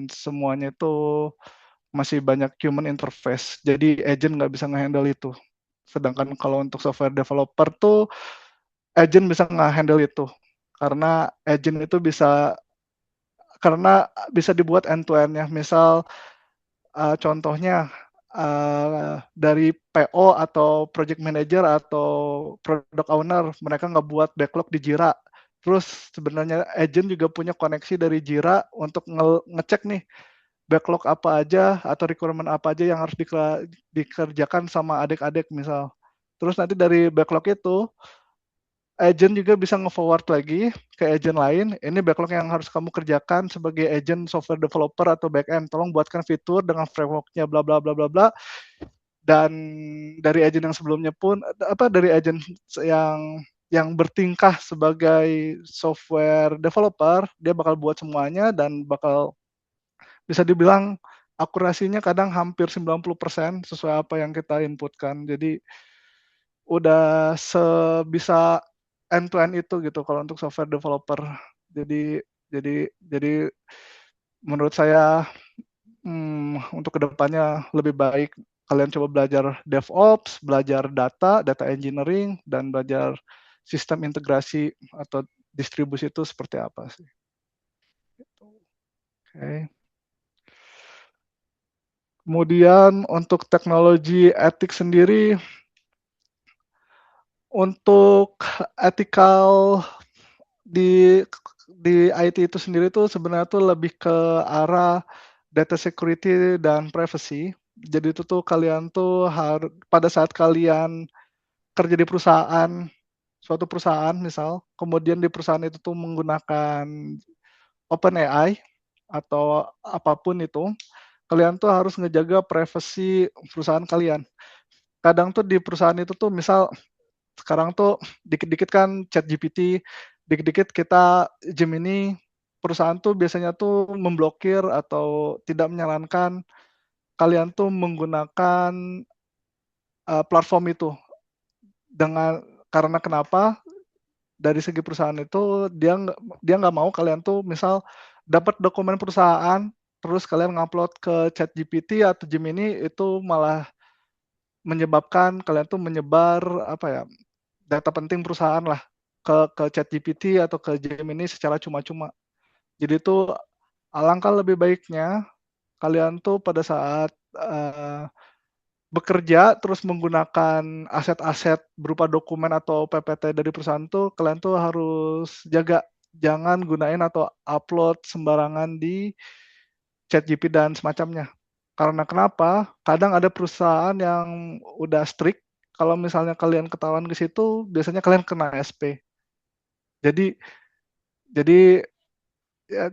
semuanya itu masih banyak human interface. Jadi agent nggak bisa nge-handle itu. Sedangkan kalau untuk software developer tuh agent bisa nge-handle itu. Karena bisa dibuat end to end ya. Misal contohnya dari PO atau project manager atau product owner, mereka nggak buat backlog di Jira. Terus sebenarnya agent juga punya koneksi dari Jira untuk ngecek nih backlog apa aja atau requirement apa aja yang harus dikerjakan sama adik-adik misal. Terus nanti dari backlog itu agent juga bisa nge-forward lagi ke agent lain. Ini backlog yang harus kamu kerjakan sebagai agent software developer atau backend. Tolong buatkan fitur dengan frameworknya bla bla bla bla bla. Dan dari agent yang sebelumnya pun dari agent yang bertingkah sebagai software developer, dia bakal buat semuanya dan bakal bisa dibilang akurasinya kadang hampir 90% sesuai apa yang kita inputkan. Jadi udah sebisa end to end itu gitu kalau untuk software developer. Jadi jadi menurut saya untuk kedepannya lebih baik kalian coba belajar DevOps, belajar data engineering, dan belajar sistem integrasi atau distribusi itu seperti apa sih. Oke. Kemudian untuk teknologi etik sendiri, untuk ethical di di IT itu sendiri tuh sebenarnya tuh lebih ke arah data security dan privacy. Jadi itu tuh kalian tuh pada saat kalian kerja di perusahaan, suatu perusahaan misal, kemudian di perusahaan itu tuh menggunakan OpenAI atau apapun itu, kalian tuh harus ngejaga privasi perusahaan kalian. Kadang tuh di perusahaan itu tuh misal sekarang tuh dikit-dikit kan ChatGPT, dikit-dikit kita Gemini, perusahaan tuh biasanya tuh memblokir atau tidak menyarankan kalian tuh menggunakan platform itu. Karena kenapa? Dari segi perusahaan itu dia nggak mau kalian tuh misal dapat dokumen perusahaan, terus kalian ngupload ke ChatGPT atau Gemini itu malah menyebabkan kalian tuh menyebar apa ya, data penting perusahaan lah ke ChatGPT atau ke Gemini secara cuma-cuma. Jadi itu alangkah lebih baiknya kalian tuh pada saat bekerja terus menggunakan aset-aset berupa dokumen atau PPT dari perusahaan tuh kalian tuh harus jaga, jangan gunain atau upload sembarangan di ChatGPT dan semacamnya. Karena kenapa? Kadang ada perusahaan yang udah strict, kalau misalnya kalian ketahuan ke situ, biasanya kalian kena SP. Jadi jadi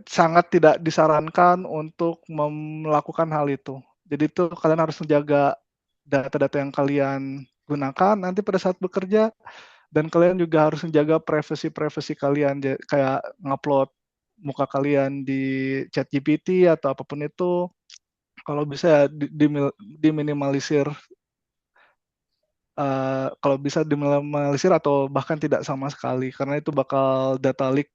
sangat tidak disarankan untuk melakukan hal itu. Jadi itu kalian harus menjaga data-data yang kalian gunakan nanti pada saat bekerja, dan kalian juga harus menjaga privasi kalian, kayak ngupload muka kalian di ChatGPT atau apapun itu, kalau bisa ya diminimalisir, kalau bisa diminimalisir atau bahkan tidak sama sekali, karena itu bakal data leak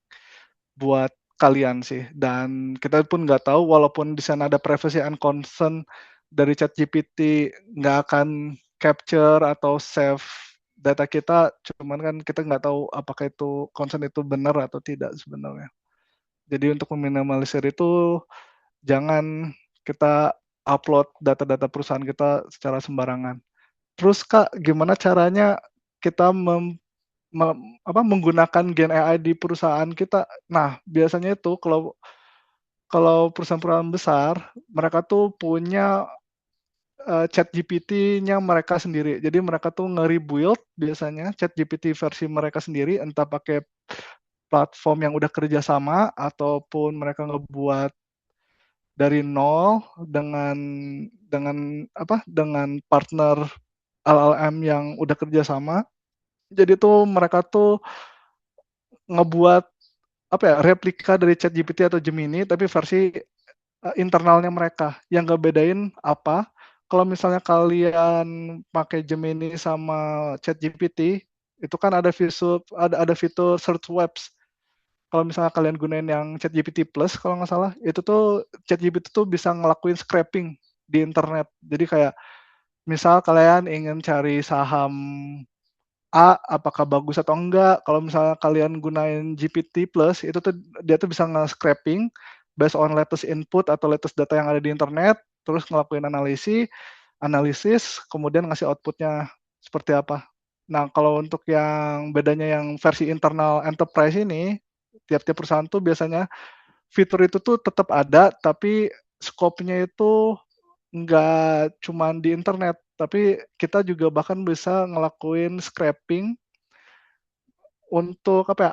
buat kalian sih. Dan kita pun nggak tahu walaupun di sana ada privacy and concern dari ChatGPT nggak akan capture atau save data kita, cuman kan kita nggak tahu apakah itu concern itu benar atau tidak sebenarnya. Jadi untuk meminimalisir itu jangan kita upload data-data perusahaan kita secara sembarangan. Terus Kak, gimana caranya kita menggunakan Gen AI di perusahaan kita? Nah, biasanya itu kalau kalau perusahaan-perusahaan besar, mereka tuh punya ChatGPT-nya mereka sendiri. Jadi mereka tuh nge-rebuild biasanya ChatGPT versi mereka sendiri, entah pakai platform yang udah kerja sama ataupun mereka ngebuat dari nol dengan partner LLM yang udah kerja sama. Jadi tuh mereka tuh ngebuat apa ya, replika dari ChatGPT atau Gemini tapi versi internalnya mereka. Yang ngebedain apa, kalau misalnya kalian pakai Gemini sama ChatGPT, itu kan ada fitur search webs. Kalau misalnya kalian gunain yang ChatGPT Plus kalau nggak salah, itu tuh ChatGPT tuh bisa ngelakuin scraping di internet. Jadi kayak misal kalian ingin cari saham A, apakah bagus atau enggak, kalau misalnya kalian gunain GPT Plus, itu tuh dia tuh bisa nge-scraping based on latest input atau latest data yang ada di internet, terus ngelakuin analisis, kemudian ngasih outputnya seperti apa. Nah, kalau untuk yang bedanya yang versi internal enterprise ini, tiap-tiap perusahaan tuh biasanya fitur itu tuh tetap ada, tapi scope-nya itu nggak cuma di internet, tapi kita juga bahkan bisa ngelakuin scraping untuk apa ya,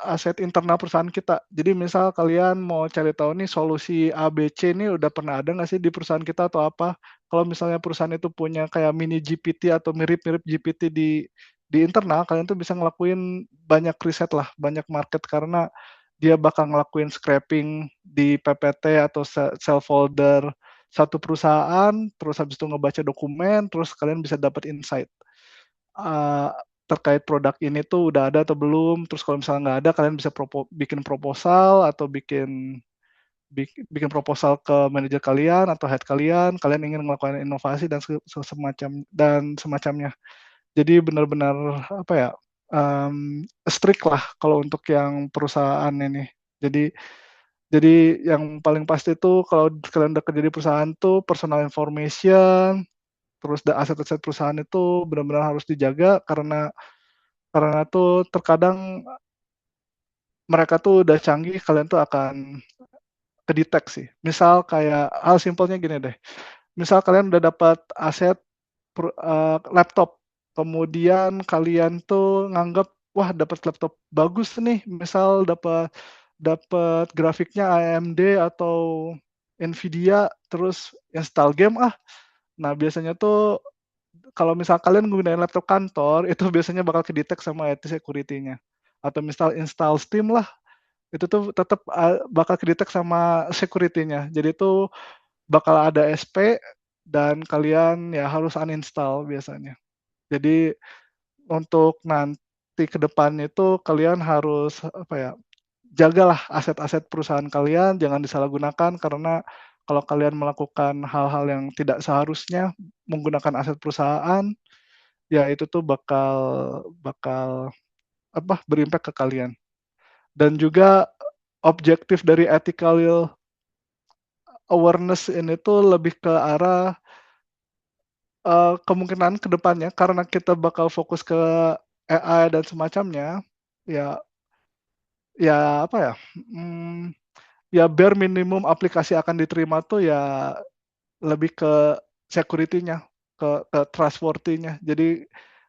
aset internal perusahaan kita. Jadi misal kalian mau cari tahu nih solusi ABC ini udah pernah ada nggak sih di perusahaan kita atau apa. Kalau misalnya perusahaan itu punya kayak mini GPT atau mirip-mirip GPT di internal, kalian tuh bisa ngelakuin banyak riset lah, banyak market, karena dia bakal ngelakuin scraping di PPT atau cell folder satu perusahaan, terus habis itu ngebaca dokumen, terus kalian bisa dapat insight. terkait produk ini tuh udah ada atau belum. Terus kalau misalnya nggak ada, kalian bisa bikin proposal atau bikin proposal ke manajer kalian atau head kalian. Kalian ingin melakukan inovasi semacamnya. Jadi benar-benar apa ya, strict lah kalau untuk yang perusahaan ini. Jadi yang paling pasti itu kalau kalian udah kerja di perusahaan tuh personal information, terus aset-aset perusahaan itu benar-benar harus dijaga karena tuh terkadang mereka tuh udah canggih, kalian tuh akan kedeteksi. Misal kayak hal simpelnya gini deh, misal kalian udah dapat aset laptop, kemudian kalian tuh nganggap, wah dapat laptop bagus nih, misal dapat dapat grafiknya AMD atau Nvidia, terus install game ah. Nah biasanya tuh kalau misal kalian menggunakan laptop kantor, itu biasanya bakal kedetek sama IT security-nya. Atau misal install Steam lah, itu tuh tetap bakal kedetek sama security-nya. Jadi itu bakal ada SP dan kalian ya harus uninstall biasanya. Jadi untuk nanti ke depan itu kalian harus apa ya, jagalah aset-aset perusahaan kalian, jangan disalahgunakan karena kalau kalian melakukan hal-hal yang tidak seharusnya menggunakan aset perusahaan, ya itu tuh bakal bakal apa, berimpak ke kalian. Dan juga objektif dari ethical awareness ini tuh lebih ke arah kemungkinan ke depannya karena kita bakal fokus ke AI dan semacamnya, ya apa ya, ya bare minimum aplikasi akan diterima tuh ya lebih ke security-nya, ke trustworthy-nya. Jadi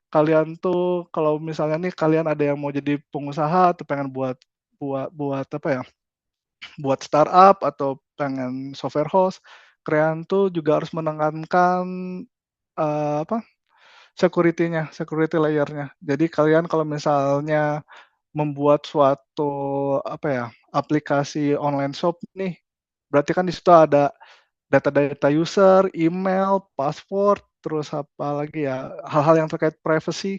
kalian tuh kalau misalnya nih kalian ada yang mau jadi pengusaha atau pengen buat buat buat apa ya, buat startup atau pengen software house, kalian tuh juga harus menekankan, apa, security-nya, security layer-nya. Jadi kalian kalau misalnya membuat suatu apa ya, aplikasi online shop nih, berarti kan di situ ada data-data user, email, password, terus apa lagi ya, hal-hal yang terkait privacy.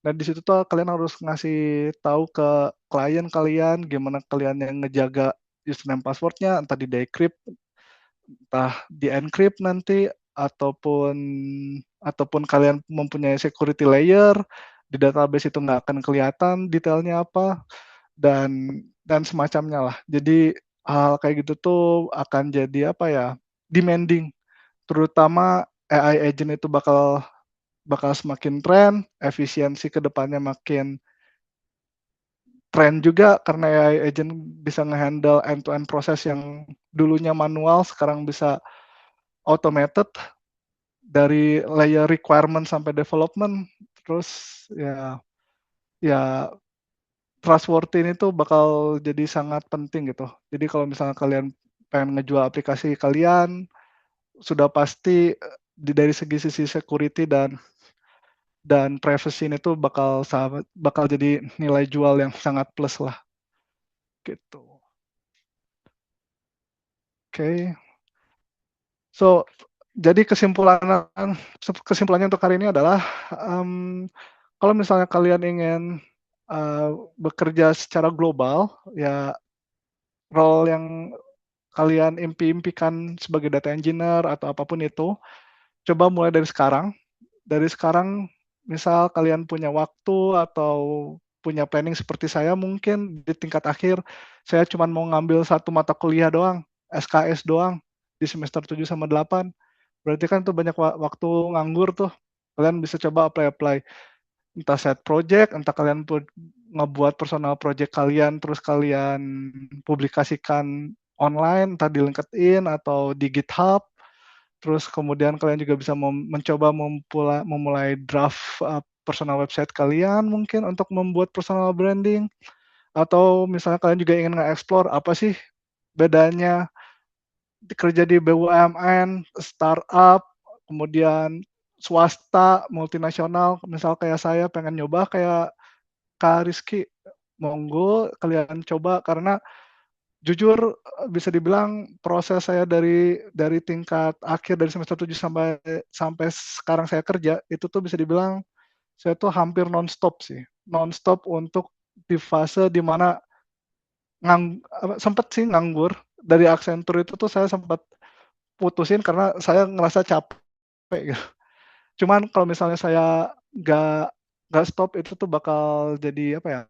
Dan di situ tuh kalian harus ngasih tahu ke klien kalian gimana kalian yang ngejaga username password-nya, entah di-decrypt, entah di-encrypt nanti, ataupun ataupun kalian mempunyai security layer, di database itu nggak akan kelihatan detailnya apa, dan semacamnya lah. Jadi hal kayak gitu tuh akan jadi apa ya, demanding, terutama AI agent itu bakal bakal semakin tren, efisiensi ke depannya makin tren juga karena AI agent bisa nge-handle end-to-end proses yang dulunya manual, sekarang bisa automated dari layer requirement sampai development. Terus ya ya trustworthy ini tuh bakal jadi sangat penting gitu. Jadi kalau misalnya kalian pengen ngejual aplikasi kalian, sudah pasti dari segi sisi security dan privacy ini tuh bakal jadi nilai jual yang sangat plus lah gitu. Oke. So, jadi kesimpulannya untuk hari ini adalah, kalau misalnya kalian ingin, bekerja secara global, ya role yang kalian impikan sebagai data engineer atau apapun itu, coba mulai dari sekarang. Dari sekarang, misal kalian punya waktu atau punya planning seperti saya mungkin di tingkat akhir, saya cuma mau ngambil satu mata kuliah doang, SKS doang, di semester 7 sama 8. Berarti kan tuh banyak waktu nganggur tuh. Kalian bisa coba apply-apply, entah side project, entah kalian ngebuat personal project kalian, terus kalian publikasikan online, entah di LinkedIn atau di GitHub. Terus kemudian kalian juga bisa mencoba memulai draft, personal website kalian mungkin untuk membuat personal branding, atau misalnya kalian juga ingin nge-explore apa sih bedanya kerja di BUMN, startup, kemudian swasta, multinasional, misal kayak saya pengen nyoba kayak Kak Rizky, monggo kalian coba karena jujur, bisa dibilang proses saya dari tingkat akhir dari semester 7 sampai sampai sekarang saya kerja, itu tuh bisa dibilang saya tuh hampir nonstop sih, nonstop untuk di fase di mana sempet sih nganggur. Dari Accenture itu tuh saya sempat putusin karena saya ngerasa capek gitu. Cuman kalau misalnya saya nggak nggak stop itu tuh bakal jadi apa ya,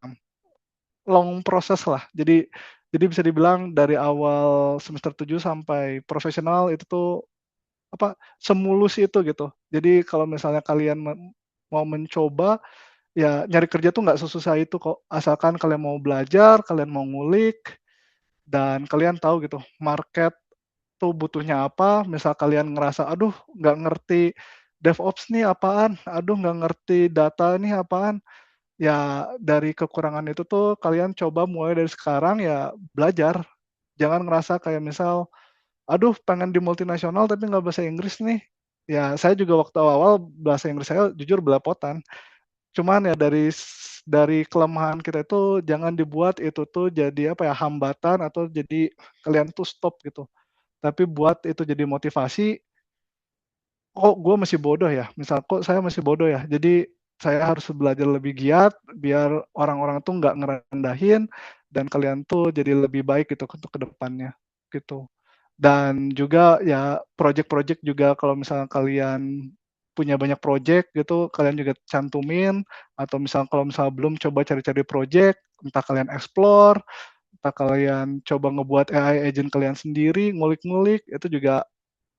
long proses lah. Jadi bisa dibilang dari awal semester 7 sampai profesional itu tuh apa, semulus itu gitu. Jadi kalau misalnya kalian mau mencoba, ya nyari kerja tuh nggak sesusah itu kok, asalkan kalian mau belajar, kalian mau ngulik, dan kalian tahu gitu market tuh butuhnya apa. Misal kalian ngerasa, "Aduh nggak ngerti DevOps nih apaan, aduh nggak ngerti data nih apaan." Ya dari kekurangan itu tuh kalian coba mulai dari sekarang ya belajar. Jangan ngerasa kayak misal, "Aduh pengen di multinasional tapi nggak bahasa Inggris nih." Ya saya juga waktu awal-awal bahasa Inggris saya jujur belepotan. Cuman ya dari kelemahan kita itu jangan dibuat itu tuh jadi apa ya, hambatan atau jadi kalian tuh stop gitu. Tapi buat itu jadi motivasi, "Kok gue masih bodoh ya?" Misal, "Kok saya masih bodoh ya?" Jadi saya harus belajar lebih giat biar orang-orang tuh nggak ngerendahin dan kalian tuh jadi lebih baik gitu untuk ke depannya, gitu. Dan juga ya project-project juga kalau misalnya kalian punya banyak project gitu, kalian juga cantumin atau kalau misalnya belum coba cari-cari project, entah kalian explore, entah kalian coba ngebuat AI agent kalian sendiri, ngulik-ngulik, itu juga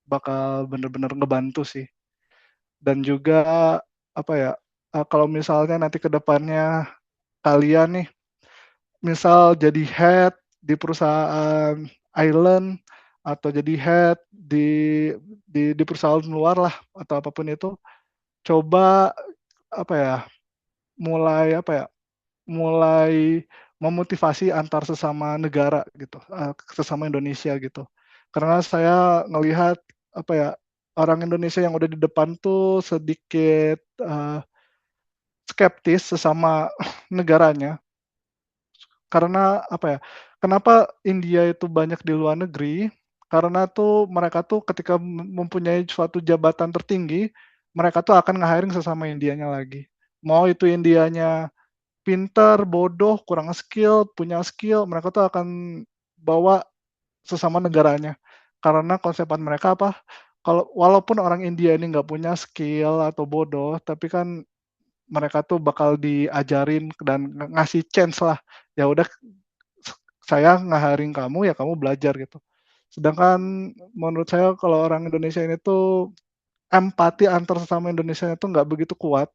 bakal bener-bener ngebantu sih. Dan juga apa ya, kalau misalnya nanti ke depannya kalian nih, misal jadi head di perusahaan island atau jadi head di perusahaan luar lah atau apapun itu, coba apa ya, mulai apa ya, mulai memotivasi antar sesama negara gitu, sesama Indonesia gitu. Karena saya ngelihat apa ya, orang Indonesia yang udah di depan tuh sedikit, skeptis sesama negaranya. Karena apa ya, kenapa India itu banyak di luar negeri, karena tuh mereka tuh ketika mempunyai suatu jabatan tertinggi, mereka tuh akan nge-hiring sesama Indianya lagi. Mau itu Indianya pinter, bodoh, kurang skill, punya skill, mereka tuh akan bawa sesama negaranya. Karena konsepan mereka apa, kalau walaupun orang India ini nggak punya skill atau bodoh, tapi kan mereka tuh bakal diajarin dan ngasih chance lah. Ya udah saya nge-hiring kamu, ya kamu belajar gitu. Sedangkan menurut saya kalau orang Indonesia ini tuh empati antar sesama Indonesia itu nggak begitu kuat.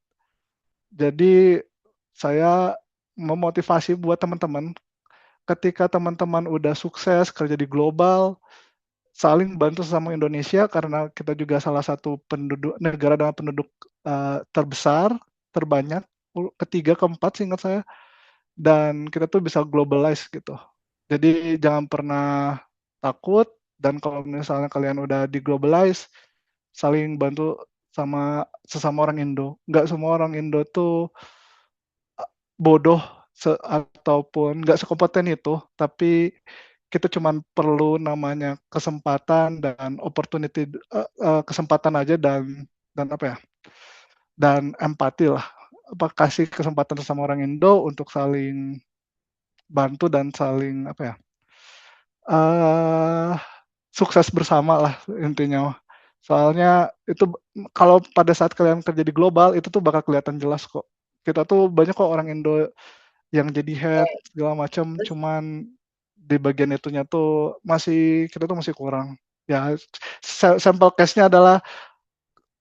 Jadi saya memotivasi buat teman-teman, ketika teman-teman udah sukses kerja di global, saling bantu sesama Indonesia karena kita juga salah satu negara dengan penduduk, terbesar, terbanyak, ketiga, keempat seingat saya, dan kita tuh bisa globalize gitu. Jadi jangan pernah takut dan kalau misalnya kalian udah di-globalize, saling bantu sama sesama orang Indo. Nggak semua orang Indo tuh bodoh ataupun nggak sekompeten itu, tapi kita cuman perlu namanya kesempatan dan opportunity, kesempatan aja dan apa ya, dan empati lah. Kasih kesempatan sesama orang Indo untuk saling bantu dan saling apa ya, eee, sukses bersama lah intinya mah. Soalnya itu kalau pada saat kalian kerja di global, itu tuh bakal kelihatan jelas kok. Kita tuh banyak kok orang Indo yang jadi head segala macam, cuman di bagian itunya tuh kita tuh masih kurang. Ya sampel case-nya adalah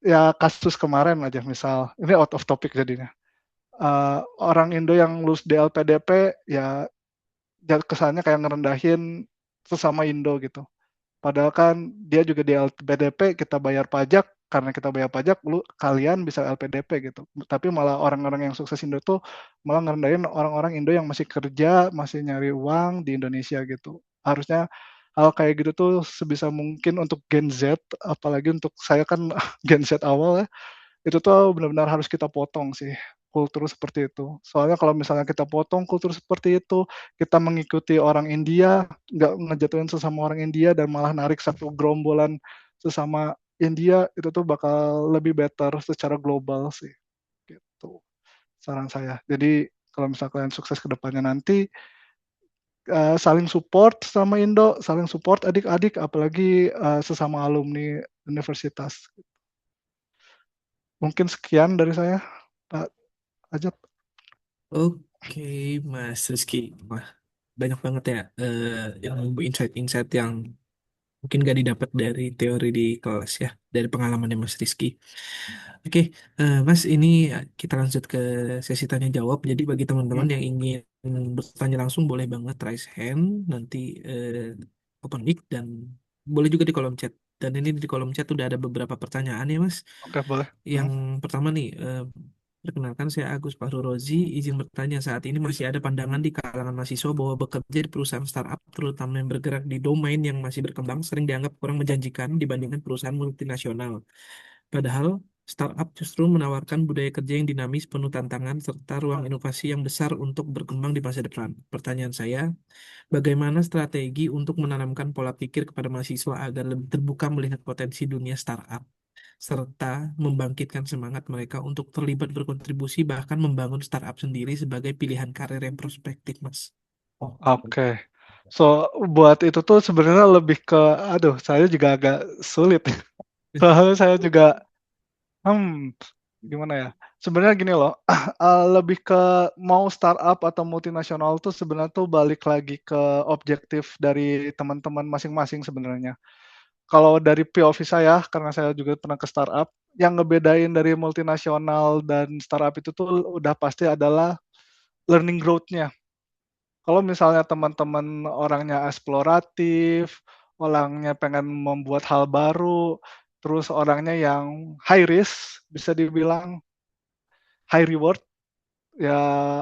ya kasus kemarin aja misal, ini out of topic jadinya, orang Indo yang lulus di LPDP ya kesannya kayak ngerendahin sesama Indo gitu. Padahal kan dia juga di LPDP, kita bayar pajak, karena kita bayar pajak, kalian bisa LPDP gitu. Tapi malah orang-orang yang sukses Indo tuh malah ngerendahin orang-orang Indo yang masih kerja, masih nyari uang di Indonesia gitu. Harusnya hal kayak gitu tuh sebisa mungkin untuk Gen Z, apalagi untuk saya kan Gen Z awal ya, itu tuh benar-benar harus kita potong sih, kultur seperti itu. Soalnya kalau misalnya kita potong kultur seperti itu, kita mengikuti orang India, nggak ngejatuhin sesama orang India dan malah narik satu gerombolan sesama India, itu tuh bakal lebih better secara global sih, gitu. gitu, saran saya. Jadi kalau misal kalian sukses ke depannya nanti, saling support sama Indo, saling support adik-adik, apalagi, sesama alumni universitas. Mungkin sekian dari saya, Pak Ajat. Oke, Mas Rizky. Wah, banyak banget ya yang insight-insight yang mungkin gak didapat dari teori di kelas ya, dari pengalamannya Mas Rizky. Oke, Mas, ini kita lanjut ke sesi tanya jawab. Jadi bagi teman-teman Mhm, yang ingin bertanya langsung boleh banget raise hand, nanti open mic dan boleh juga di kolom chat. Dan ini di kolom chat udah ada beberapa pertanyaan ya, Mas. oke boleh. Yang Mhm. pertama nih, perkenalkan saya Agus Fahru Rozi, izin bertanya saat ini masih ada pandangan di kalangan mahasiswa bahwa bekerja di perusahaan startup, terutama yang bergerak di domain yang masih berkembang, sering dianggap kurang menjanjikan dibandingkan perusahaan multinasional. Padahal startup justru menawarkan budaya kerja yang dinamis, penuh tantangan, serta ruang inovasi yang besar untuk berkembang di masa depan. Pertanyaan saya, bagaimana strategi untuk menanamkan pola pikir kepada mahasiswa agar lebih terbuka melihat potensi dunia startup, serta membangkitkan semangat mereka untuk terlibat berkontribusi bahkan membangun startup sendiri sebagai pilihan karir yang prospektif, Mas? Oke. So, buat itu tuh sebenarnya lebih ke aduh saya juga agak sulit. Soalnya saya juga, hmm, gimana ya, sebenarnya gini loh, lebih ke mau startup atau multinasional tuh sebenarnya tuh balik lagi ke objektif dari teman-teman masing-masing sebenarnya. Kalau dari POV saya, karena saya juga pernah ke startup, yang ngebedain dari multinasional dan startup itu tuh udah pasti adalah learning growth-nya. Kalau misalnya teman-teman orangnya eksploratif, orangnya pengen membuat hal baru, terus orangnya yang high risk, bisa dibilang high reward, ya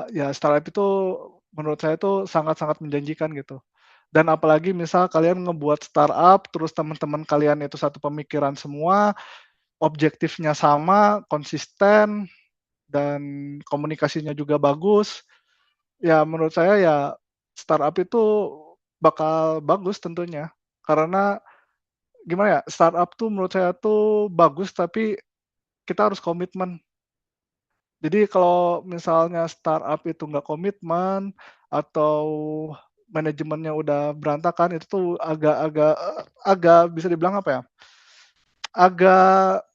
ya startup itu menurut saya itu sangat-sangat menjanjikan gitu. Dan apalagi misal kalian ngebuat startup, terus teman-teman kalian itu satu pemikiran semua, objektifnya sama, konsisten, dan komunikasinya juga bagus, ya menurut saya ya startup itu bakal bagus tentunya. Karena gimana ya, startup tuh menurut saya tuh bagus tapi kita harus komitmen. Jadi kalau misalnya startup itu nggak komitmen atau manajemennya udah berantakan itu tuh agak-agak agak bisa dibilang apa ya, agak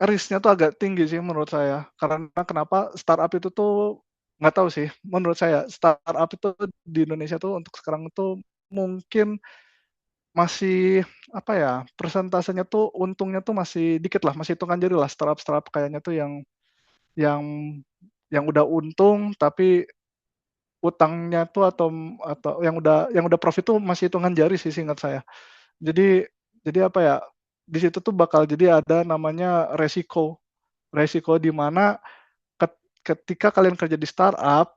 risk-nya tuh agak tinggi sih menurut saya. Karena kenapa startup itu tuh nggak tahu sih, menurut saya startup itu di Indonesia tuh untuk sekarang itu mungkin masih apa ya, persentasenya tuh untungnya tuh masih dikit lah, masih hitungan jari lah startup-startup kayaknya tuh yang yang udah untung tapi utangnya tuh atau yang udah profit tuh masih hitungan jari sih seingat saya. Jadi jadi apa ya, di situ tuh bakal jadi ada namanya resiko. Resiko di mana ketika kalian kerja di startup,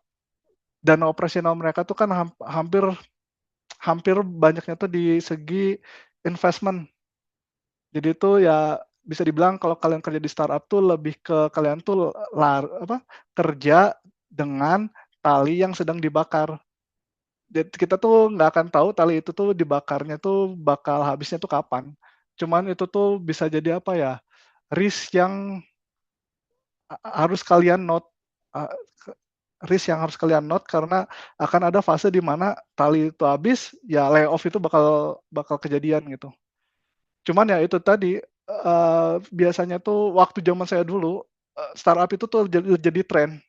dana operasional mereka tuh kan hampir hampir banyaknya tuh di segi investment. Jadi itu ya bisa dibilang kalau kalian kerja di startup tuh lebih ke kalian tuh kerja dengan tali yang sedang dibakar. Jadi kita tuh nggak akan tahu tali itu tuh dibakarnya tuh bakal habisnya tuh kapan. Cuman itu tuh bisa jadi apa ya, risk yang harus kalian note, eee, ke risk yang harus kalian note karena akan ada fase di mana tali itu habis, ya layoff itu bakal bakal kejadian gitu. Cuman ya itu tadi, biasanya tuh waktu zaman saya dulu, startup itu tuh jadi tren,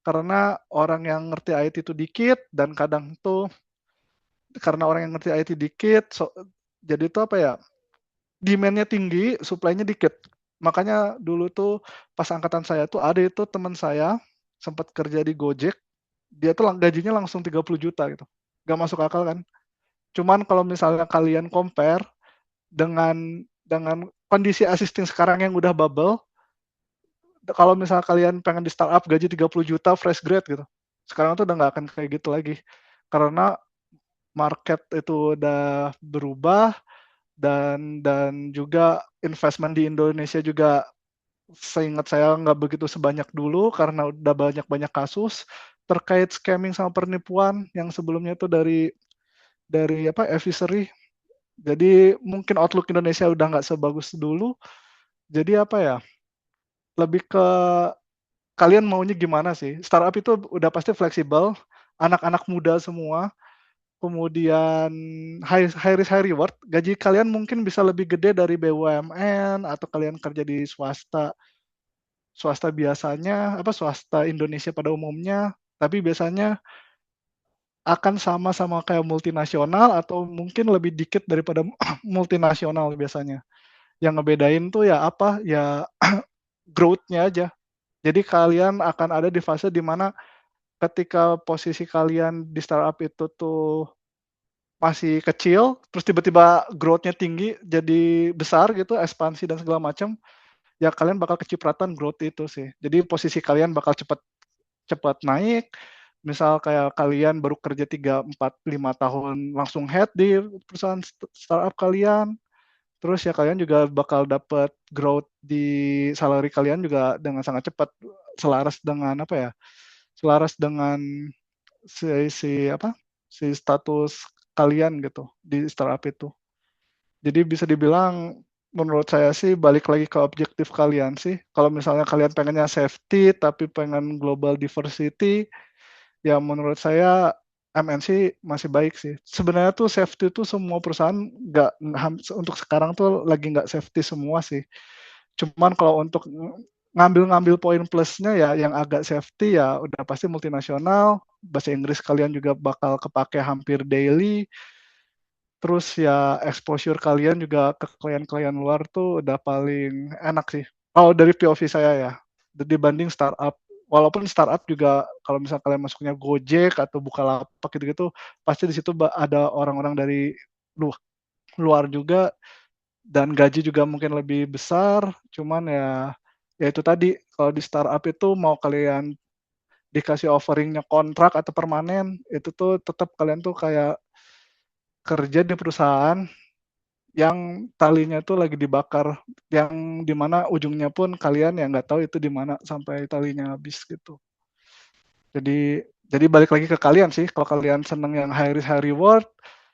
karena orang yang ngerti IT itu dikit dan kadang tuh karena orang yang ngerti IT dikit, jadi tuh apa ya, demand-nya tinggi, supply-nya dikit. Makanya dulu tuh pas angkatan saya tuh ada itu teman saya, sempat kerja di Gojek, dia tuh gajinya langsung 30 juta gitu, nggak masuk akal kan. Cuman kalau misalnya kalian compare dengan kondisi existing sekarang yang udah bubble, kalau misalnya kalian pengen di startup gaji 30 juta fresh grade gitu, sekarang tuh udah nggak akan kayak gitu lagi. Karena market itu udah berubah dan juga investment di Indonesia juga seingat saya nggak begitu sebanyak dulu karena udah banyak-banyak kasus terkait scamming sama penipuan yang sebelumnya itu dari apa, advisory. Jadi mungkin outlook Indonesia udah nggak sebagus dulu, jadi apa ya, lebih ke kalian maunya gimana sih? Startup itu udah pasti fleksibel, anak-anak muda semua, kemudian high risk, high reward, gaji kalian mungkin bisa lebih gede dari BUMN atau kalian kerja di swasta. Swasta biasanya, swasta Indonesia pada umumnya, tapi biasanya akan sama-sama kayak multinasional atau mungkin lebih dikit daripada multinasional biasanya. Yang ngebedain tuh ya apa, ya growth-nya aja. Jadi kalian akan ada di fase di mana ketika posisi kalian di startup itu tuh masih kecil, terus tiba-tiba growth-nya tinggi, jadi besar gitu, ekspansi dan segala macam, ya kalian bakal kecipratan growth itu sih. Jadi posisi kalian bakal cepet cepat naik. Misal kayak kalian baru kerja 3, 4, 5 tahun langsung head di perusahaan startup kalian. Terus ya kalian juga bakal dapat growth di salary kalian juga dengan sangat cepat selaras dengan Selaras dengan si, si apa? Si status kalian gitu di startup itu. Jadi bisa dibilang menurut saya sih balik lagi ke objektif kalian sih. Kalau misalnya kalian pengennya safety tapi pengen global diversity, ya menurut saya MNC masih baik sih. Sebenarnya tuh safety tuh semua perusahaan nggak untuk sekarang tuh lagi nggak safety semua sih. Cuman kalau untuk ngambil-ngambil poin plusnya ya yang agak safety ya udah pasti multinasional, bahasa Inggris kalian juga bakal kepake hampir daily, terus ya exposure kalian juga ke klien-klien luar tuh udah paling enak sih. Kalau dari POV saya ya, dibanding startup. Walaupun startup juga kalau misalnya kalian masuknya Gojek atau Bukalapak gitu-gitu, pasti di situ ada orang-orang dari luar juga dan gaji juga mungkin lebih besar. Cuman ya itu tadi kalau di startup itu mau kalian dikasih offeringnya kontrak atau permanen, itu tuh tetap kalian tuh kayak kerja di perusahaan yang talinya tuh lagi dibakar, yang dimana ujungnya pun kalian yang nggak tahu itu di mana sampai talinya habis gitu. Jadi balik lagi ke kalian sih, kalau kalian seneng yang high risk high reward,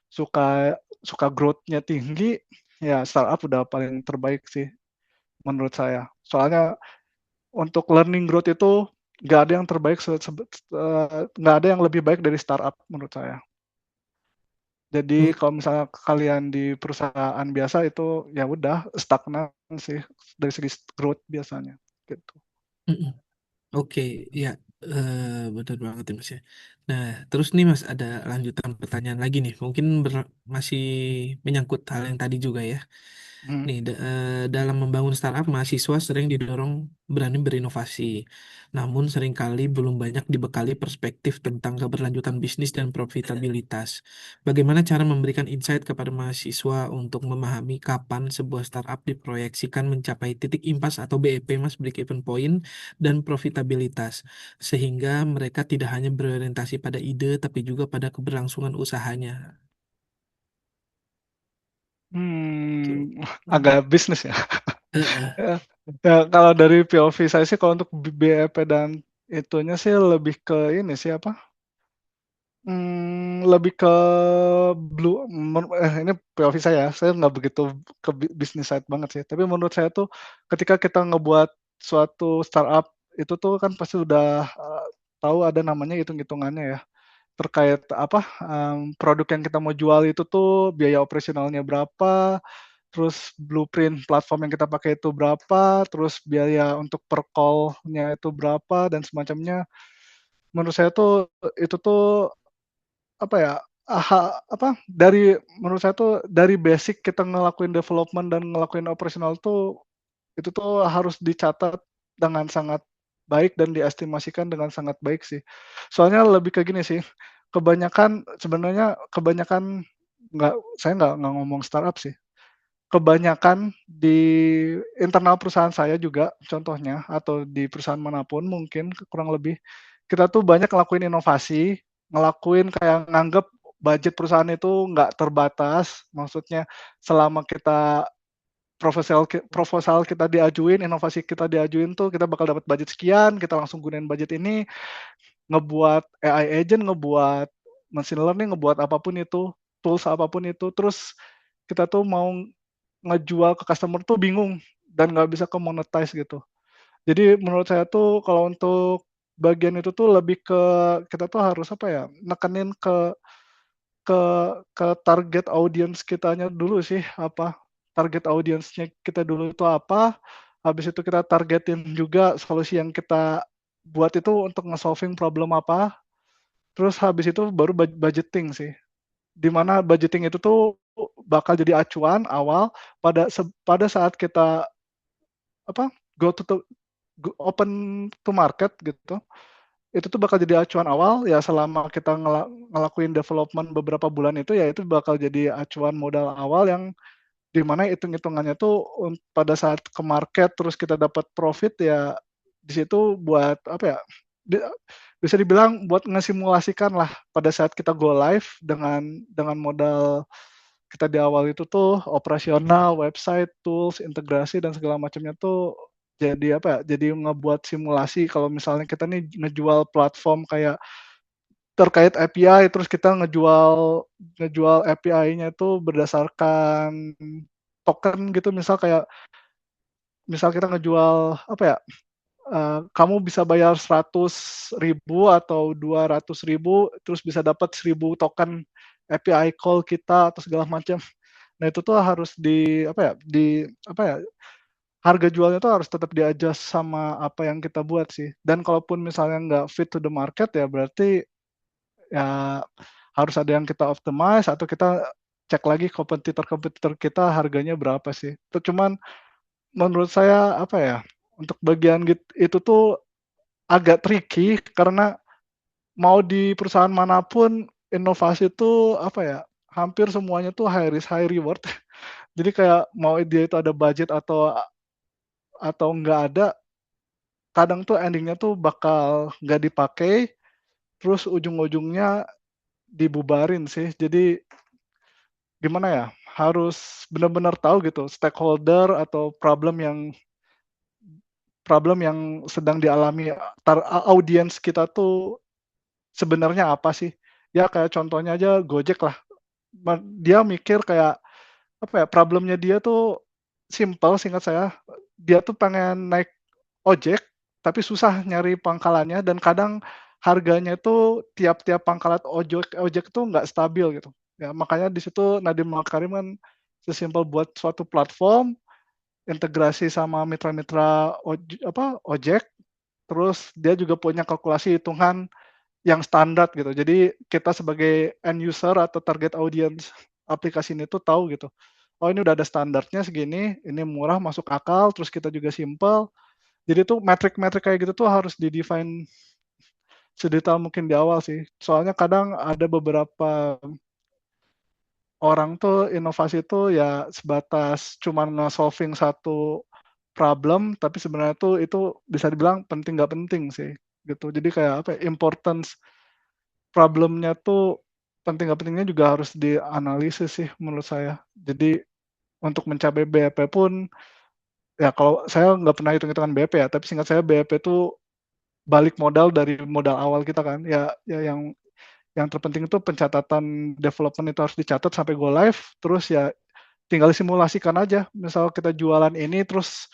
suka suka growth-nya tinggi, ya startup udah paling terbaik sih menurut saya. Soalnya untuk learning growth itu nggak ada yang terbaik, nggak ada yang lebih baik dari startup menurut saya. Jadi Hmm, kalau misalnya kalian di perusahaan biasa itu ya udah stagnan sih dari segi growth biasanya gitu. mm-mm. Oke, ya, betul banget ya Mas ya. Nah, terus nih Mas ada lanjutan pertanyaan lagi nih. Mungkin masih menyangkut hal yang tadi juga ya. Hmm. Nih, dalam membangun startup, mahasiswa sering didorong berani berinovasi. Namun seringkali belum banyak dibekali perspektif tentang keberlanjutan bisnis dan profitabilitas. Bagaimana cara memberikan insight kepada mahasiswa untuk memahami kapan sebuah startup diproyeksikan mencapai titik impas atau BEP, Mas, break even point, dan profitabilitas, sehingga mereka tidak hanya berorientasi pada ide, tapi juga pada keberlangsungan usahanya. Tuh. Agak bisnis ya. Heeh. Ya, ya, kalau dari POV saya sih kalau untuk BEP dan itunya sih lebih ke ini sih lebih ke ini POV saya nggak begitu ke bisnis side banget sih. Tapi menurut saya tuh ketika kita ngebuat suatu startup itu tuh kan pasti udah tahu ada namanya hitung-hitungannya ya. Terkait produk yang kita mau jual itu tuh biaya operasionalnya berapa, terus blueprint platform yang kita pakai itu berapa, terus biaya untuk per call-nya itu berapa dan semacamnya. Menurut saya tuh itu tuh apa ya, menurut saya tuh dari basic kita ngelakuin development dan ngelakuin operasional tuh, itu tuh harus dicatat dengan sangat baik dan diestimasikan dengan sangat baik sih. Soalnya lebih ke gini sih, kebanyakan saya nggak ngomong startup sih. Kebanyakan di internal perusahaan saya juga contohnya atau di perusahaan manapun mungkin kurang lebih, kita tuh banyak ngelakuin inovasi, ngelakuin kayak nganggep budget perusahaan itu nggak terbatas, maksudnya selama kita proposal kita diajuin, inovasi kita diajuin tuh kita bakal dapat budget sekian, kita langsung gunain budget ini, ngebuat AI agent, ngebuat machine learning, ngebuat apapun itu, tools apapun itu, terus kita tuh mau ngejual ke customer tuh bingung dan nggak bisa ke monetize gitu. Jadi menurut saya tuh kalau untuk bagian itu tuh lebih ke kita tuh harus apa ya, nekenin ke target audience kitanya dulu sih, apa, target audience-nya kita dulu itu apa, habis itu kita targetin juga solusi yang kita buat itu untuk nge-solving problem apa, terus habis itu baru budgeting sih. Di mana budgeting itu tuh bakal jadi acuan awal pada saat kita apa, go to the open to market gitu, itu tuh bakal jadi acuan awal ya selama kita ngelakuin development beberapa bulan itu ya itu bakal jadi acuan modal awal yang di mana hitung-hitungannya tuh pada saat ke market terus kita dapat profit ya di situ buat apa ya, di bisa dibilang buat ngesimulasikan lah pada saat kita go live dengan modal kita di awal itu tuh operasional, website, tools, integrasi dan segala macamnya tuh jadi apa ya, jadi ngebuat simulasi kalau misalnya kita nih ngejual platform kayak terkait API terus kita ngejual ngejual API-nya itu berdasarkan token gitu misal kita ngejual apa ya, kamu bisa bayar 100.000 atau 200.000 terus bisa dapat 1.000 token API call kita atau segala macam. Nah itu tuh harus di apa ya, harga jualnya tuh harus tetap di-adjust sama apa yang kita buat sih. Dan kalaupun misalnya nggak fit to the market ya berarti ya harus ada yang kita optimize atau kita cek lagi kompetitor-kompetitor kita harganya berapa sih. Itu cuman menurut saya apa ya, untuk bagian itu tuh agak tricky karena mau di perusahaan manapun inovasi itu apa ya, hampir semuanya tuh high risk high reward. Jadi kayak mau dia itu ada budget atau nggak ada, kadang tuh endingnya tuh bakal nggak dipakai, terus ujung-ujungnya dibubarin sih. Jadi gimana ya, harus benar-benar tahu gitu stakeholder atau problem yang sedang dialami audiens kita tuh sebenarnya apa sih. Ya kayak contohnya aja Gojek lah, dia mikir kayak apa ya, problemnya dia tuh simple seingat saya, dia tuh pengen naik ojek, tapi susah nyari pangkalannya dan kadang harganya itu tiap-tiap pangkalan ojek ojek tuh nggak stabil gitu. Ya makanya di situ Nadiem Makarim kan sesimpel buat suatu platform, integrasi sama mitra-mitra ojek, terus dia juga punya kalkulasi hitungan yang standar gitu. Jadi kita sebagai end user atau target audience aplikasi ini tuh tahu gitu, oh ini udah ada standarnya segini, ini murah masuk akal, terus kita juga simple. Jadi tuh metrik-metrik kayak gitu tuh harus di-define sedetail mungkin di awal sih. Soalnya kadang ada beberapa orang tuh inovasi tuh ya sebatas cuman nge-solving satu problem, tapi sebenarnya tuh itu bisa dibilang penting nggak penting sih gitu. Jadi kayak apa ya, importance problemnya tuh penting nggak pentingnya juga harus dianalisis sih menurut saya. Jadi untuk mencapai BEP pun ya kalau saya nggak pernah hitung-hitungan BEP ya, tapi seingat saya BEP itu balik modal dari modal awal kita kan. Ya yang terpenting itu pencatatan development itu harus dicatat sampai go live, terus ya tinggal disimulasikan aja. Misal kita jualan ini terus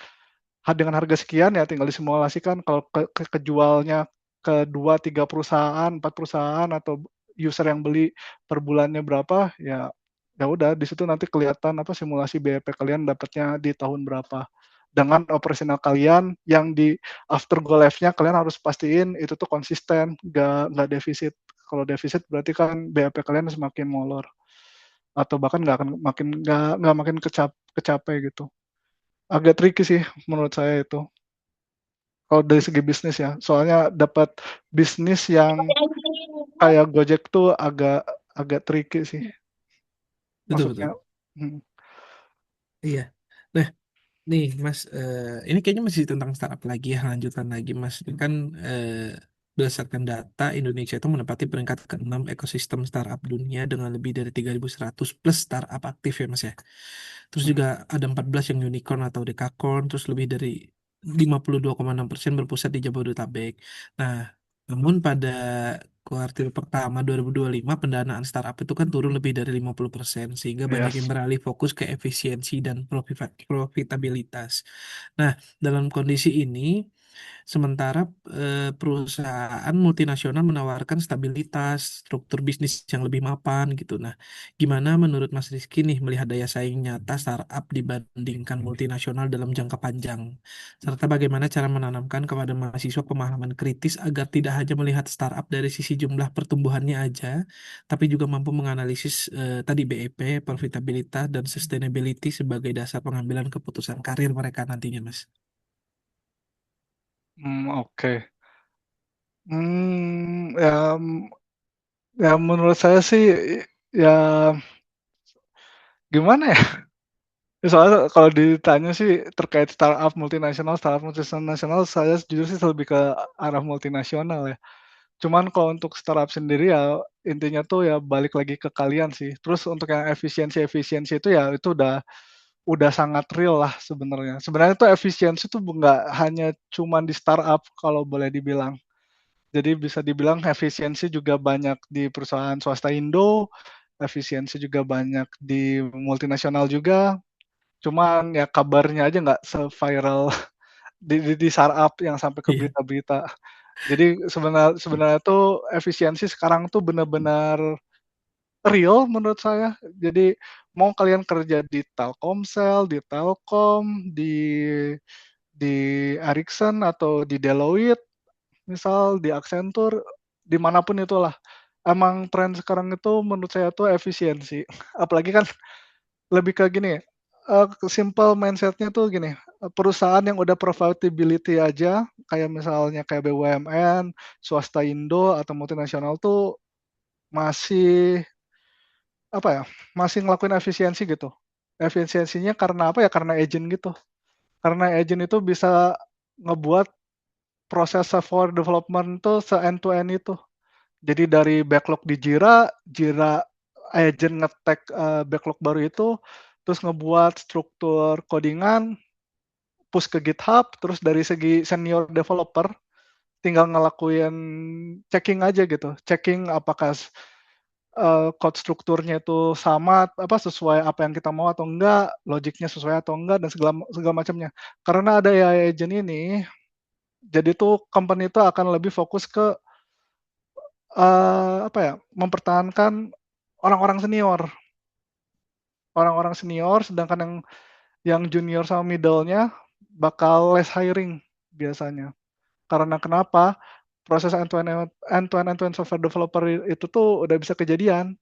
dengan harga sekian ya tinggal disimulasikan kalau kejualnya ke 2, 3 perusahaan, 4 perusahaan atau user yang beli per bulannya berapa, ya udah di situ nanti kelihatan apa simulasi BEP kalian dapatnya di tahun berapa. Dengan operasional kalian yang di after go live-nya kalian harus pastiin itu tuh konsisten, nggak defisit. Kalau defisit berarti kan BEP kalian semakin molor atau bahkan nggak akan nggak makin kecapai gitu. Agak tricky sih menurut saya itu. Kalau dari segi bisnis ya, soalnya dapat bisnis yang kayak Gojek tuh agak agak tricky sih Betul, betul. masuknya. Mhm, Iya. Nah, nih Mas, ini kayaknya masih tentang startup lagi ya, lanjutan lagi Mas. Ini kan eh, berdasarkan data Indonesia itu menempati peringkat ke-6 ekosistem startup dunia dengan lebih dari 3.100 plus startup aktif ya Mas ya. Terus mhm. juga ada 14 yang unicorn atau dekakorn, terus lebih dari 52,6% berpusat di Jabodetabek. Nah, namun pada kuartil pertama 2025 pendanaan startup itu kan turun lebih dari 50% sehingga banyak yang Yes. beralih fokus ke efisiensi dan profitabilitas. Nah, dalam kondisi ini Sementara perusahaan multinasional menawarkan stabilitas, struktur bisnis yang lebih mapan gitu. Nah, gimana menurut Mas Rizky nih melihat daya saing nyata startup dibandingkan multinasional dalam jangka panjang? Serta bagaimana cara menanamkan kepada mahasiswa pemahaman kritis agar tidak hanya melihat startup dari sisi jumlah pertumbuhannya aja, tapi juga mampu menganalisis tadi BEP, profitabilitas, dan sustainability sebagai dasar pengambilan keputusan karir mereka nantinya, Mas. Oke. Ya, ya menurut saya sih, ya gimana ya, soalnya kalau ditanya sih terkait startup multinasional, saya jujur sih lebih ke arah multinasional ya. Cuman kalau untuk startup sendiri ya, intinya tuh ya balik lagi ke kalian sih. Terus untuk yang efisiensi-efisiensi itu ya, itu udah sangat real lah sebenarnya. Sebenarnya tuh efisiensi tuh nggak hanya cuman di startup kalau boleh dibilang. Jadi bisa dibilang efisiensi juga banyak di perusahaan swasta Indo, efisiensi juga banyak di multinasional juga, cuman ya kabarnya aja nggak se-viral di startup yang sampai ke Iya. berita-berita. Jadi sebenarnya tuh efisiensi sekarang tuh benar-benar real menurut saya. Jadi mau kalian kerja di Telkomsel, di Telkom, di Ericsson atau di Deloitte, misal di Accenture, dimanapun itulah. Emang tren sekarang itu menurut saya tuh efisiensi. Apalagi kan lebih ke gini, simple mindset-nya tuh gini, perusahaan yang udah profitability aja, kayak misalnya kayak BUMN, swasta Indo, atau multinasional tuh masih, apa ya, masih ngelakuin efisiensi gitu. Efisiensinya karena apa ya, karena agent gitu. Karena agent itu bisa ngebuat proses software development tuh se-end to end itu. Jadi dari backlog di Jira, Jira agent nge-tag, backlog baru itu, terus ngebuat struktur codingan, push ke GitHub, terus dari segi senior developer, tinggal ngelakuin checking aja gitu, checking apakah code strukturnya itu sama, sesuai apa yang kita mau atau enggak, logiknya sesuai atau enggak, dan segala segala macamnya. Karena ada AI agent ini, jadi tuh company itu akan lebih fokus ke, mempertahankan orang-orang senior. Orang-orang senior, sedangkan yang junior sama middle-nya bakal less hiring biasanya. Karena kenapa? Proses end to end software developer itu tuh udah bisa kejadian,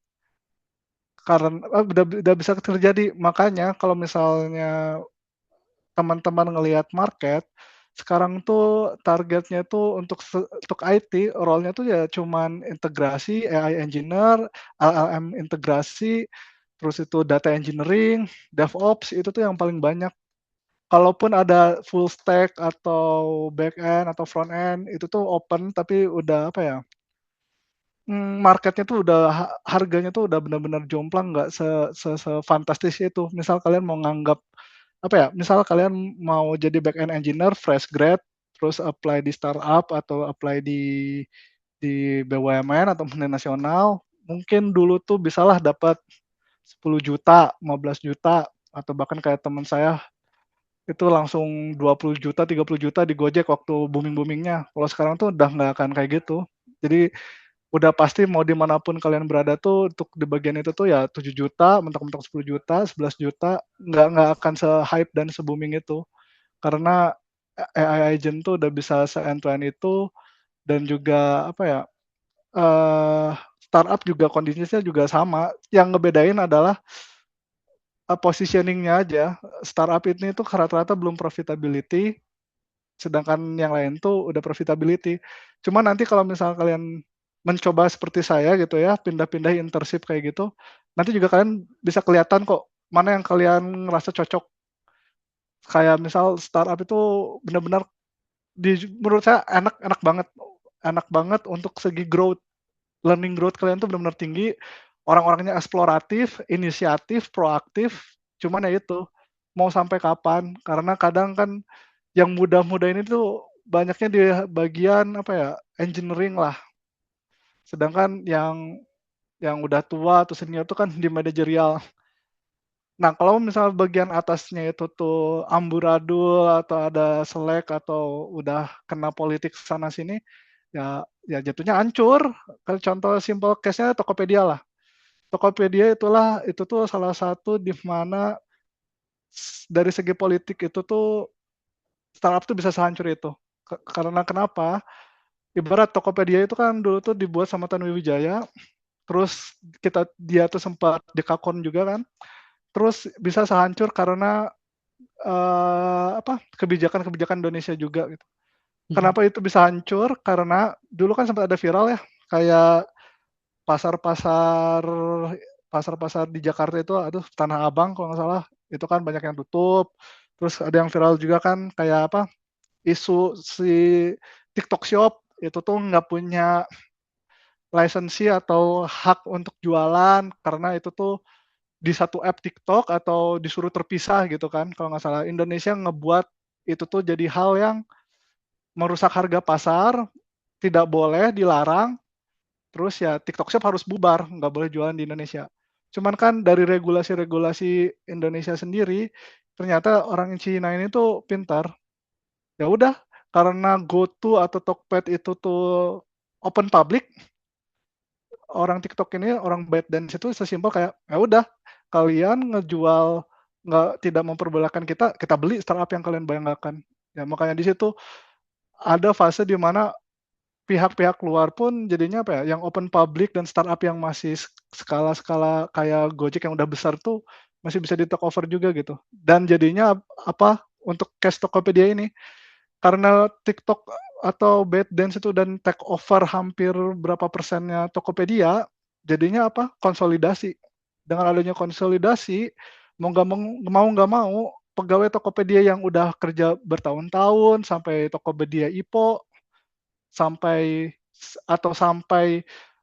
karena udah bisa terjadi. Makanya kalau misalnya teman-teman ngelihat market, sekarang tuh targetnya tuh untuk IT, role-nya tuh ya cuman integrasi, AI engineer, LLM integrasi, terus itu data engineering, DevOps, itu tuh yang paling banyak. Kalaupun ada full stack atau back end atau front end, itu tuh open, tapi udah apa ya, marketnya tuh udah harganya tuh udah benar-benar jomplang, nggak sefantastis itu. Misal kalian mau nganggap, apa ya, misal kalian mau jadi back end engineer fresh grad, terus apply di startup atau apply di BUMN atau multinasional, mungkin dulu tuh bisalah dapat 10 juta, 15 juta, atau bahkan kayak teman saya itu langsung 20 juta, 30 juta di Gojek waktu booming-boomingnya. Kalau sekarang tuh udah nggak akan kayak gitu. Jadi udah pasti mau dimanapun kalian berada tuh untuk di bagian itu tuh ya 7 juta, mentok-mentok 10 juta, 11 juta, nggak akan se-hype dan se-booming itu. Karena AI agent tuh udah bisa se-end to end itu, dan juga apa ya, eee, startup juga kondisinya juga sama. Yang ngebedain adalah, positioning-nya aja. Startup ini tuh rata-rata belum profitability, sedangkan yang lain tuh udah profitability. Cuma nanti kalau misal kalian mencoba seperti saya gitu ya, pindah-pindah internship kayak gitu, nanti juga kalian bisa kelihatan kok, mana yang kalian ngerasa cocok. Kayak misal startup itu benar-benar menurut saya enak banget untuk segi growth, learning growth kalian tuh benar-benar tinggi, orang-orangnya eksploratif, inisiatif, proaktif, cuman ya itu, mau sampai kapan? Karena kadang kan yang muda-muda ini tuh banyaknya di bagian apa ya, engineering lah. Sedangkan yang udah tua atau senior tuh kan di manajerial. Nah, kalau misal bagian atasnya itu tuh amburadul atau ada selek atau udah kena politik sana sini, ya jatuhnya hancur. Kalau contoh simpel case-nya Tokopedia lah. Tokopedia itu tuh salah satu di mana dari segi politik itu tuh startup tuh bisa sehancur itu. Karena kenapa? Ibarat Tokopedia itu kan dulu tuh dibuat sama Tanuwijaya, terus dia tuh sempat dekakon juga kan, terus bisa sehancur karena kebijakan-kebijakan Indonesia juga gitu. Mm-mm. Kenapa itu bisa hancur? Karena dulu kan sempat ada viral ya, kayak pasar-pasar pasar-pasar di Jakarta itu, aduh Tanah Abang kalau nggak salah, itu kan banyak yang tutup. Terus ada yang viral juga kan kayak apa, isu si TikTok Shop itu tuh nggak punya lisensi atau hak untuk jualan karena itu tuh di satu app TikTok atau disuruh terpisah gitu kan kalau nggak salah. Indonesia ngebuat itu tuh jadi hal yang merusak harga pasar, tidak boleh, dilarang, terus ya TikTok Shop harus bubar, nggak boleh jualan di Indonesia. Cuman kan dari regulasi-regulasi Indonesia sendiri, ternyata orang Cina ini tuh pintar. Ya udah, karena GoTo atau Tokped itu tuh open public, orang TikTok ini, orang ByteDance itu sesimpel kayak, ya udah, kalian ngejual tidak memperbolehkan kita, kita beli startup yang kalian banggakan. Ya makanya di situ ada fase di mana pihak-pihak luar pun jadinya apa ya, yang open public dan startup yang masih skala-skala kayak Gojek yang udah besar tuh masih bisa di take over juga gitu. Dan jadinya apa, untuk case Tokopedia ini, karena TikTok atau ByteDance itu dan take over hampir berapa persennya Tokopedia, jadinya apa, konsolidasi. Dengan adanya konsolidasi, mau nggak mau, pegawai Tokopedia yang udah kerja bertahun-tahun sampai Tokopedia IPO sampai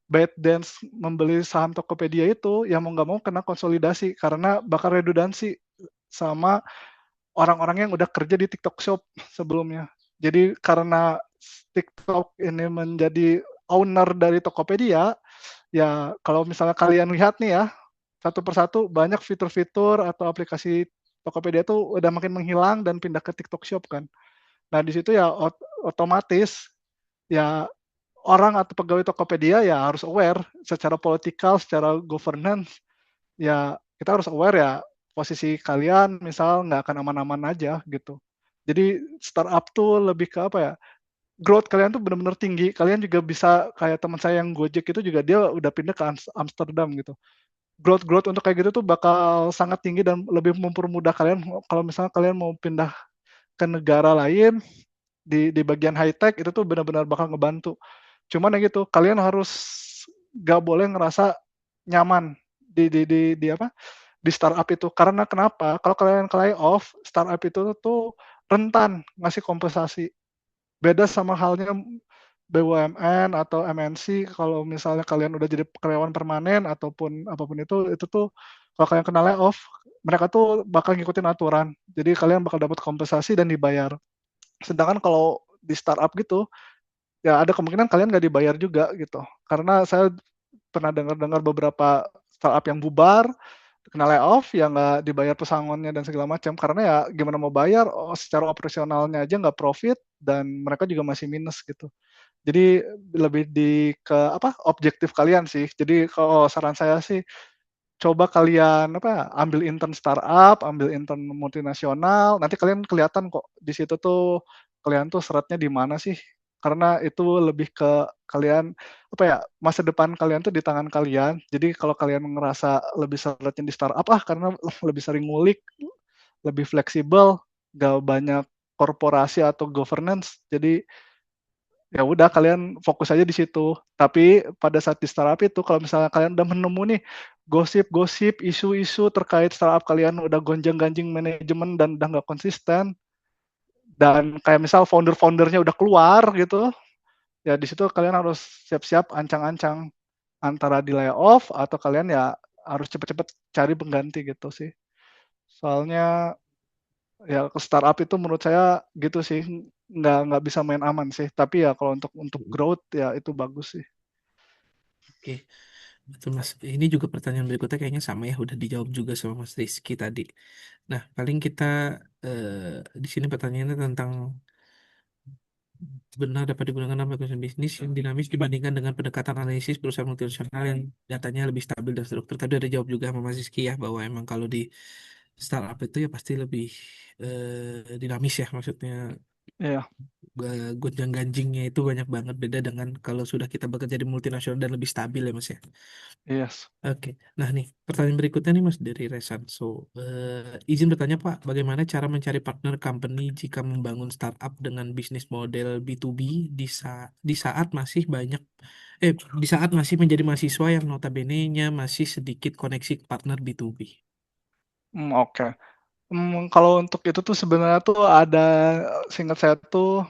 ByteDance membeli saham Tokopedia itu, ya mau nggak mau kena konsolidasi karena bakal redundansi sama orang-orang yang udah kerja di TikTok Shop sebelumnya. Jadi karena TikTok ini menjadi owner dari Tokopedia, ya kalau misalnya kalian lihat nih ya, satu persatu banyak fitur-fitur atau aplikasi Tokopedia itu udah makin menghilang dan pindah ke TikTok Shop kan. Nah di situ ya otomatis ya orang atau pegawai Tokopedia ya harus aware secara politikal, secara governance, ya kita harus aware ya posisi kalian misal nggak akan aman-aman aja gitu. Jadi startup tuh lebih ke apa ya, growth kalian tuh benar-benar tinggi. Kalian juga bisa kayak teman saya yang Gojek itu juga dia udah pindah ke Amsterdam gitu. Growth-growth untuk kayak gitu tuh bakal sangat tinggi dan lebih mempermudah kalian kalau misalnya kalian mau pindah ke negara lain di bagian high tech itu tuh benar-benar bakal ngebantu. Cuman ya gitu, kalian harus nggak boleh ngerasa nyaman di apa, di startup itu. Karena kenapa? Kalau kalian ke layoff, startup itu tuh rentan ngasih kompensasi. Beda sama halnya BUMN atau MNC, kalau misalnya kalian udah jadi karyawan permanen ataupun apapun itu tuh kalau kalian kena layoff, mereka tuh bakal ngikutin aturan. Jadi kalian bakal dapat kompensasi dan dibayar. Sedangkan kalau di startup gitu, ya ada kemungkinan kalian nggak dibayar juga gitu. Karena saya pernah dengar-dengar beberapa startup yang bubar, kena layoff, ya nggak dibayar pesangonnya dan segala macam. Karena ya gimana mau bayar, secara operasionalnya aja nggak profit dan mereka juga masih minus gitu. Jadi lebih ke apa, objektif kalian sih. Jadi kalau saran saya sih, coba kalian apa, ambil intern startup, ambil intern multinasional, nanti kalian kelihatan kok di situ tuh kalian tuh seratnya di mana sih. Karena itu lebih ke kalian apa ya, masa depan kalian tuh di tangan kalian. Jadi kalau kalian ngerasa lebih seratnya di startup karena lebih sering ngulik, lebih fleksibel, gak banyak korporasi atau governance. Jadi ya udah kalian fokus aja di situ. Tapi pada saat di startup itu kalau misalnya kalian udah menemu nih gosip-gosip, isu-isu terkait startup kalian udah gonjang-ganjing manajemen dan udah nggak konsisten, dan kayak misal founder-foundernya udah keluar gitu, ya di situ kalian harus siap-siap ancang-ancang antara di layoff atau kalian ya harus cepet-cepet cari pengganti gitu sih. Soalnya ya ke startup itu menurut saya gitu sih, nggak bisa main aman sih. Tapi ya kalau untuk Mm-mm. growth ya itu bagus sih. Oke. Betul, Mas. Ini juga pertanyaan berikutnya kayaknya sama ya, udah dijawab juga sama Mas Rizky tadi. Nah, paling kita di sini pertanyaannya tentang benar dapat digunakan dalam ekosistem bisnis yang dinamis dibandingkan dengan pendekatan analisis perusahaan multinasional yang datanya lebih stabil dan struktur. Tadi ada jawab juga sama Mas Rizky ya, bahwa emang kalau di startup itu ya pasti lebih dinamis ya, maksudnya Iya, gonjang-ganjingnya itu banyak banget, beda dengan kalau sudah kita bekerja di multinasional dan lebih stabil ya Mas ya. yes. Oke, nah nih pertanyaan berikutnya nih Mas dari Resan. So, izin bertanya Pak, bagaimana cara mencari partner company jika membangun startup dengan bisnis model B2B di saat masih banyak di saat masih menjadi mahasiswa yang notabene-nya masih sedikit koneksi ke partner B2B. Oke. Kalau untuk itu tuh sebenarnya tuh ada, seingat saya tuh,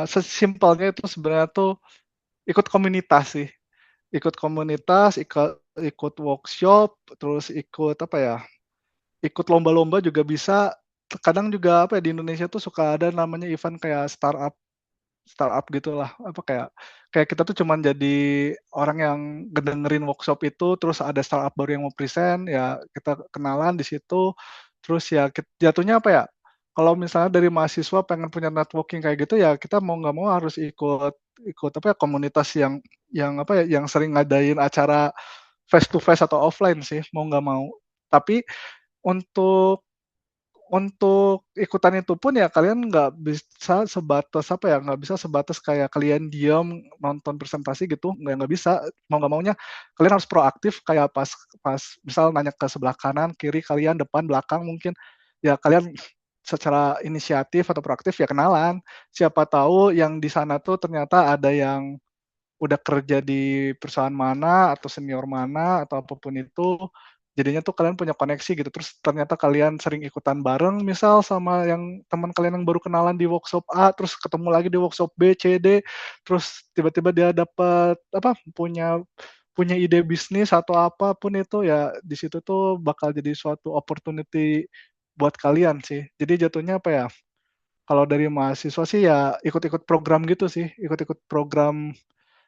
sesimpelnya itu sebenarnya tuh ikut komunitas sih. Ikut komunitas, ikut workshop, terus ikut apa ya, ikut lomba-lomba juga bisa. Kadang juga apa ya, di Indonesia tuh suka ada namanya event kayak startup startup gitulah, apa kayak kayak kita tuh cuman jadi orang yang ngedengerin workshop itu, terus ada startup baru yang mau present, ya kita kenalan di situ, terus ya jatuhnya apa ya, kalau misalnya dari mahasiswa pengen punya networking kayak gitu, ya kita mau nggak mau harus ikut ikut apa ya, komunitas yang apa ya, yang sering ngadain acara face to face atau offline sih, mau nggak mau. Tapi untuk ikutan itu pun ya kalian nggak bisa sebatas apa ya, nggak bisa sebatas kayak kalian diam nonton presentasi gitu, nggak bisa. Mau nggak maunya kalian harus proaktif kayak pas pas misal nanya ke sebelah kanan, kiri kalian, depan, belakang mungkin, ya kalian secara inisiatif atau proaktif ya kenalan. Siapa tahu yang di sana tuh ternyata ada yang udah kerja di perusahaan mana atau senior mana atau apapun itu, jadinya tuh kalian punya koneksi gitu, terus ternyata kalian sering ikutan bareng misal sama yang teman kalian yang baru kenalan di workshop A, terus ketemu lagi di workshop B, C, D, terus tiba-tiba dia dapat apa, punya punya ide bisnis atau apapun itu, ya di situ tuh bakal jadi suatu opportunity buat kalian sih. Jadi jatuhnya apa ya, kalau dari mahasiswa sih ya ikut-ikut program gitu sih, ikut-ikut program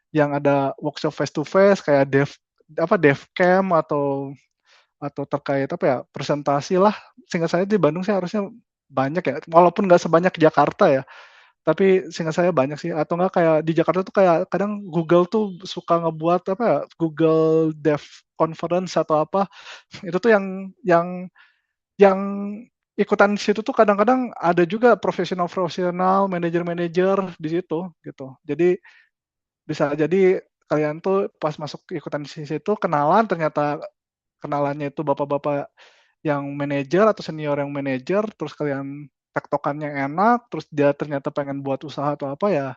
yang ada workshop face to face kayak dev camp atau terkait apa ya, presentasi lah. Seingat saya di Bandung sih harusnya banyak ya, walaupun nggak sebanyak Jakarta ya, tapi seingat saya banyak sih. Atau nggak kayak di Jakarta tuh kayak kadang Google tuh suka ngebuat apa ya, Google Dev Conference atau apa, itu tuh yang ikutan di situ tuh kadang-kadang ada juga profesional-profesional, manajer-manajer di situ gitu. Jadi bisa jadi kalian tuh pas masuk ikutan di situ kenalan, ternyata kenalannya itu bapak-bapak yang manajer atau senior yang manajer, terus kalian tektokannya enak, terus dia ternyata pengen buat usaha atau apa, ya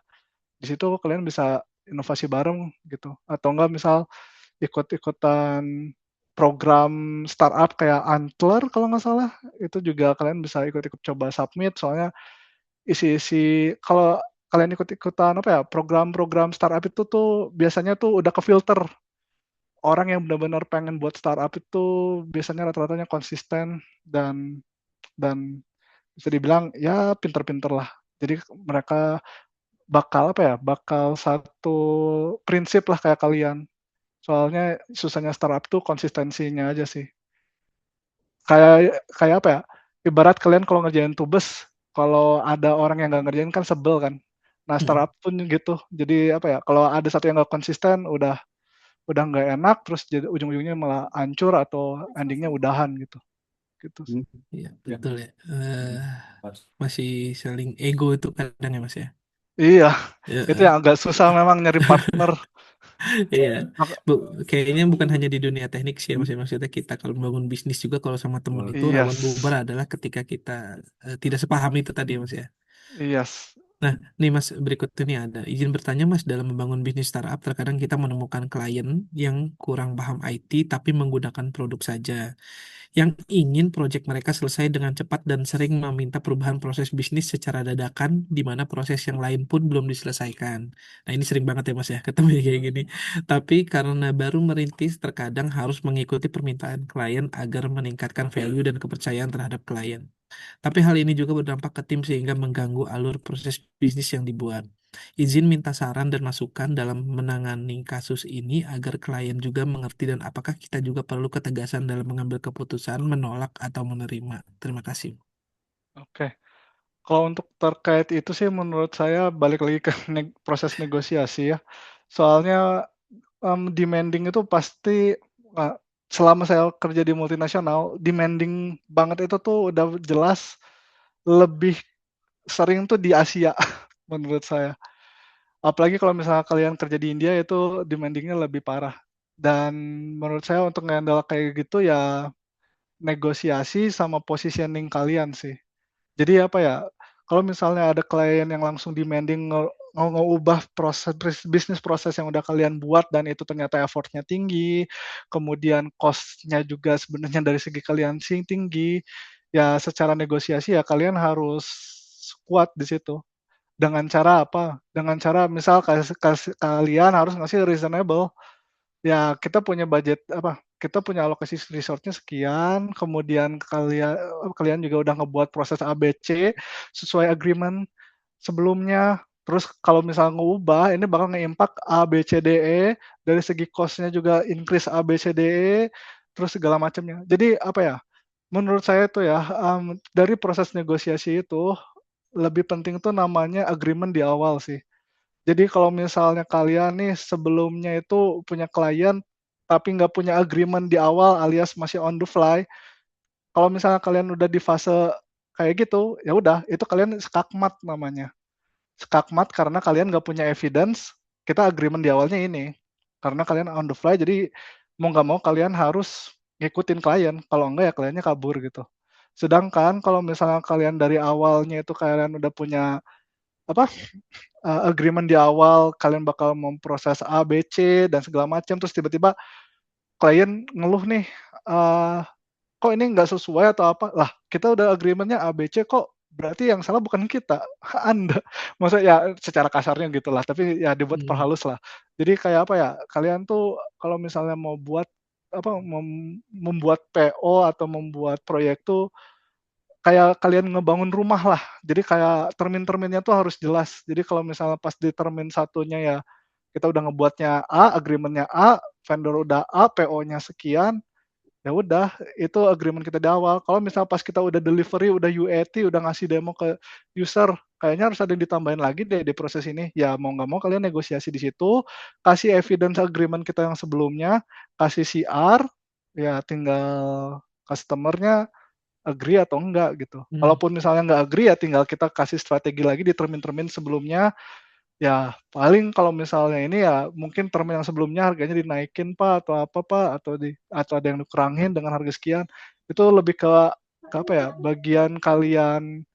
di situ kalian bisa inovasi bareng gitu. Atau enggak misal ikut-ikutan program startup kayak Antler kalau nggak salah, itu juga kalian bisa ikut-ikut coba submit, soalnya isi-isi kalau kalian ikut-ikutan apa ya, program-program startup itu tuh biasanya tuh udah ke-filter. Orang yang benar-benar pengen buat startup itu biasanya rata-ratanya konsisten dan bisa dibilang ya pinter-pinter lah. Jadi mereka bakal apa ya, bakal satu prinsip lah kayak kalian. Soalnya susahnya startup tuh konsistensinya aja sih. Kayak kayak apa ya, ibarat kalian kalau ngerjain tugas, kalau ada orang yang nggak ngerjain kan sebel kan. Nah, Mm. startup pun gitu. Jadi apa ya, kalau ada satu yang nggak konsisten, udah nggak enak, terus jadi ujung-ujungnya malah hancur atau ending-nya udahan gitu, gitu sih. Iya, betul ya. Masih saling ego itu kadang ya Mas ya. Iya, itu Ya, yang agak susah memang nyari partner. iya, Maka Bu, kayaknya bukan hanya di dunia teknik sih ya Mas ya. Maksudnya kita kalau membangun bisnis juga kalau sama temen itu rawan bubar yes, adalah ketika kita tidak sepaham itu tadi ya Mas ya. yes. Nah, nih Mas, berikut ini ada izin bertanya Mas, dalam membangun bisnis startup terkadang kita menemukan klien yang kurang paham IT tapi menggunakan produk saja, yang ingin proyek mereka selesai dengan cepat dan sering meminta perubahan proses bisnis secara dadakan di mana proses yang lain pun belum diselesaikan. Nah, ini sering banget ya Mas ya ketemu yang kayak gini. Tapi karena baru merintis terkadang harus mengikuti permintaan klien agar meningkatkan value dan kepercayaan terhadap klien. Tapi hal ini juga berdampak ke tim sehingga mengganggu alur proses bisnis yang dibuat. Izin minta saran dan masukan dalam menangani kasus ini agar klien juga mengerti dan apakah kita juga perlu ketegasan dalam mengambil keputusan menolak atau menerima. Terima kasih. Oke. Kalau untuk terkait itu sih menurut saya balik lagi ke proses negosiasi ya. Soalnya, demanding itu pasti, eee, selama saya kerja di multinasional, demanding banget itu tuh udah jelas lebih sering tuh di Asia menurut saya. Apalagi kalau misalnya kalian kerja di India itu demanding-nya lebih parah. Dan menurut saya untuk nge-handle kayak gitu ya negosiasi sama positioning kalian sih. Jadi apa ya, kalau misalnya ada klien yang langsung demanding ngeubah bisnis proses yang udah kalian buat dan itu ternyata effort-nya tinggi, kemudian cost-nya juga sebenarnya dari segi kalian sih tinggi, ya secara negosiasi ya kalian harus kuat di situ. Dengan cara apa? Dengan cara misal kalian harus ngasih reasonable. Ya, kita punya budget apa, kita punya alokasi resource-nya sekian, kemudian kalian juga udah ngebuat proses A, B, C sesuai agreement sebelumnya. Terus kalau misalnya ngeubah, ini bakal nge-impact A, B, C, D, E, dari segi cost-nya juga increase A, B, C, D, E, terus segala macamnya. Jadi apa ya, menurut saya tuh ya, dari proses negosiasi itu, lebih penting tuh namanya agreement di awal sih. Jadi kalau misalnya kalian nih sebelumnya itu punya klien, tapi nggak punya agreement di awal alias masih on the fly, kalau misalnya kalian udah di fase kayak gitu, ya udah itu kalian skakmat namanya. Skakmat karena kalian nggak punya evidence, kita agreement di awalnya ini. Karena kalian on the fly jadi mau nggak mau kalian harus ngikutin klien, kalau enggak ya kliennya kabur gitu. Sedangkan kalau misalnya kalian dari awalnya itu kalian udah punya apa, agreement di awal kalian bakal memproses A, B, C, dan segala macam, terus tiba-tiba klien ngeluh nih, eee, "Kok ini nggak sesuai atau apa?" Lah, kita udah agreement-nya A, B, C kok, berarti yang salah bukan kita, Anda. Maksudnya ya secara kasarnya gitulah, tapi ya dibuat Hmm, perhalus lah. Jadi kayak apa ya, kalian tuh kalau misalnya mau buat apa, membuat PO atau membuat proyek tuh kayak kalian ngebangun rumah lah. Jadi kayak termin-terminnya tuh harus jelas. Jadi kalau misalnya pas di termin satunya ya, kita udah ngebuatnya A, agreement-nya A, vendor udah A, PO-nya sekian, ya udah itu agreement kita di awal. Kalau misal pas kita udah delivery, udah UAT, udah ngasih demo ke user, kayaknya harus ada yang ditambahin lagi deh di proses ini. Ya mau nggak mau kalian negosiasi di situ, kasih evidence agreement kita yang sebelumnya, kasih CR, ya tinggal customer-nya agree atau enggak gitu. hmm, Kalaupun misalnya nggak agree ya tinggal kita kasih strategi lagi di termin-termin sebelumnya. Ya, paling kalau misalnya ini ya mungkin term yang sebelumnya harganya dinaikin, Pak, atau apa, Pak, atau ada yang dikurangin dengan harga sekian. Itu lebih ke apa ya, bagian kalian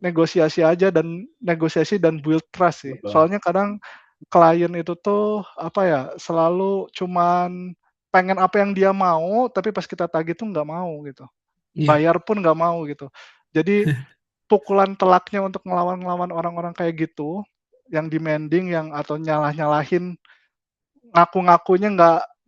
negosiasi aja dan negosiasi dan build trust sih. Soalnya kadang klien itu tuh apa ya, selalu cuman pengen apa yang dia mau, tapi pas kita tagih tuh nggak mau gitu. iya, Bayar pun nggak mau gitu. Jadi pukulan telaknya untuk ngelawan-ngelawan orang-orang kayak gitu, yang demanding, yang atau nyalah-nyalahin, ngaku-ngakunya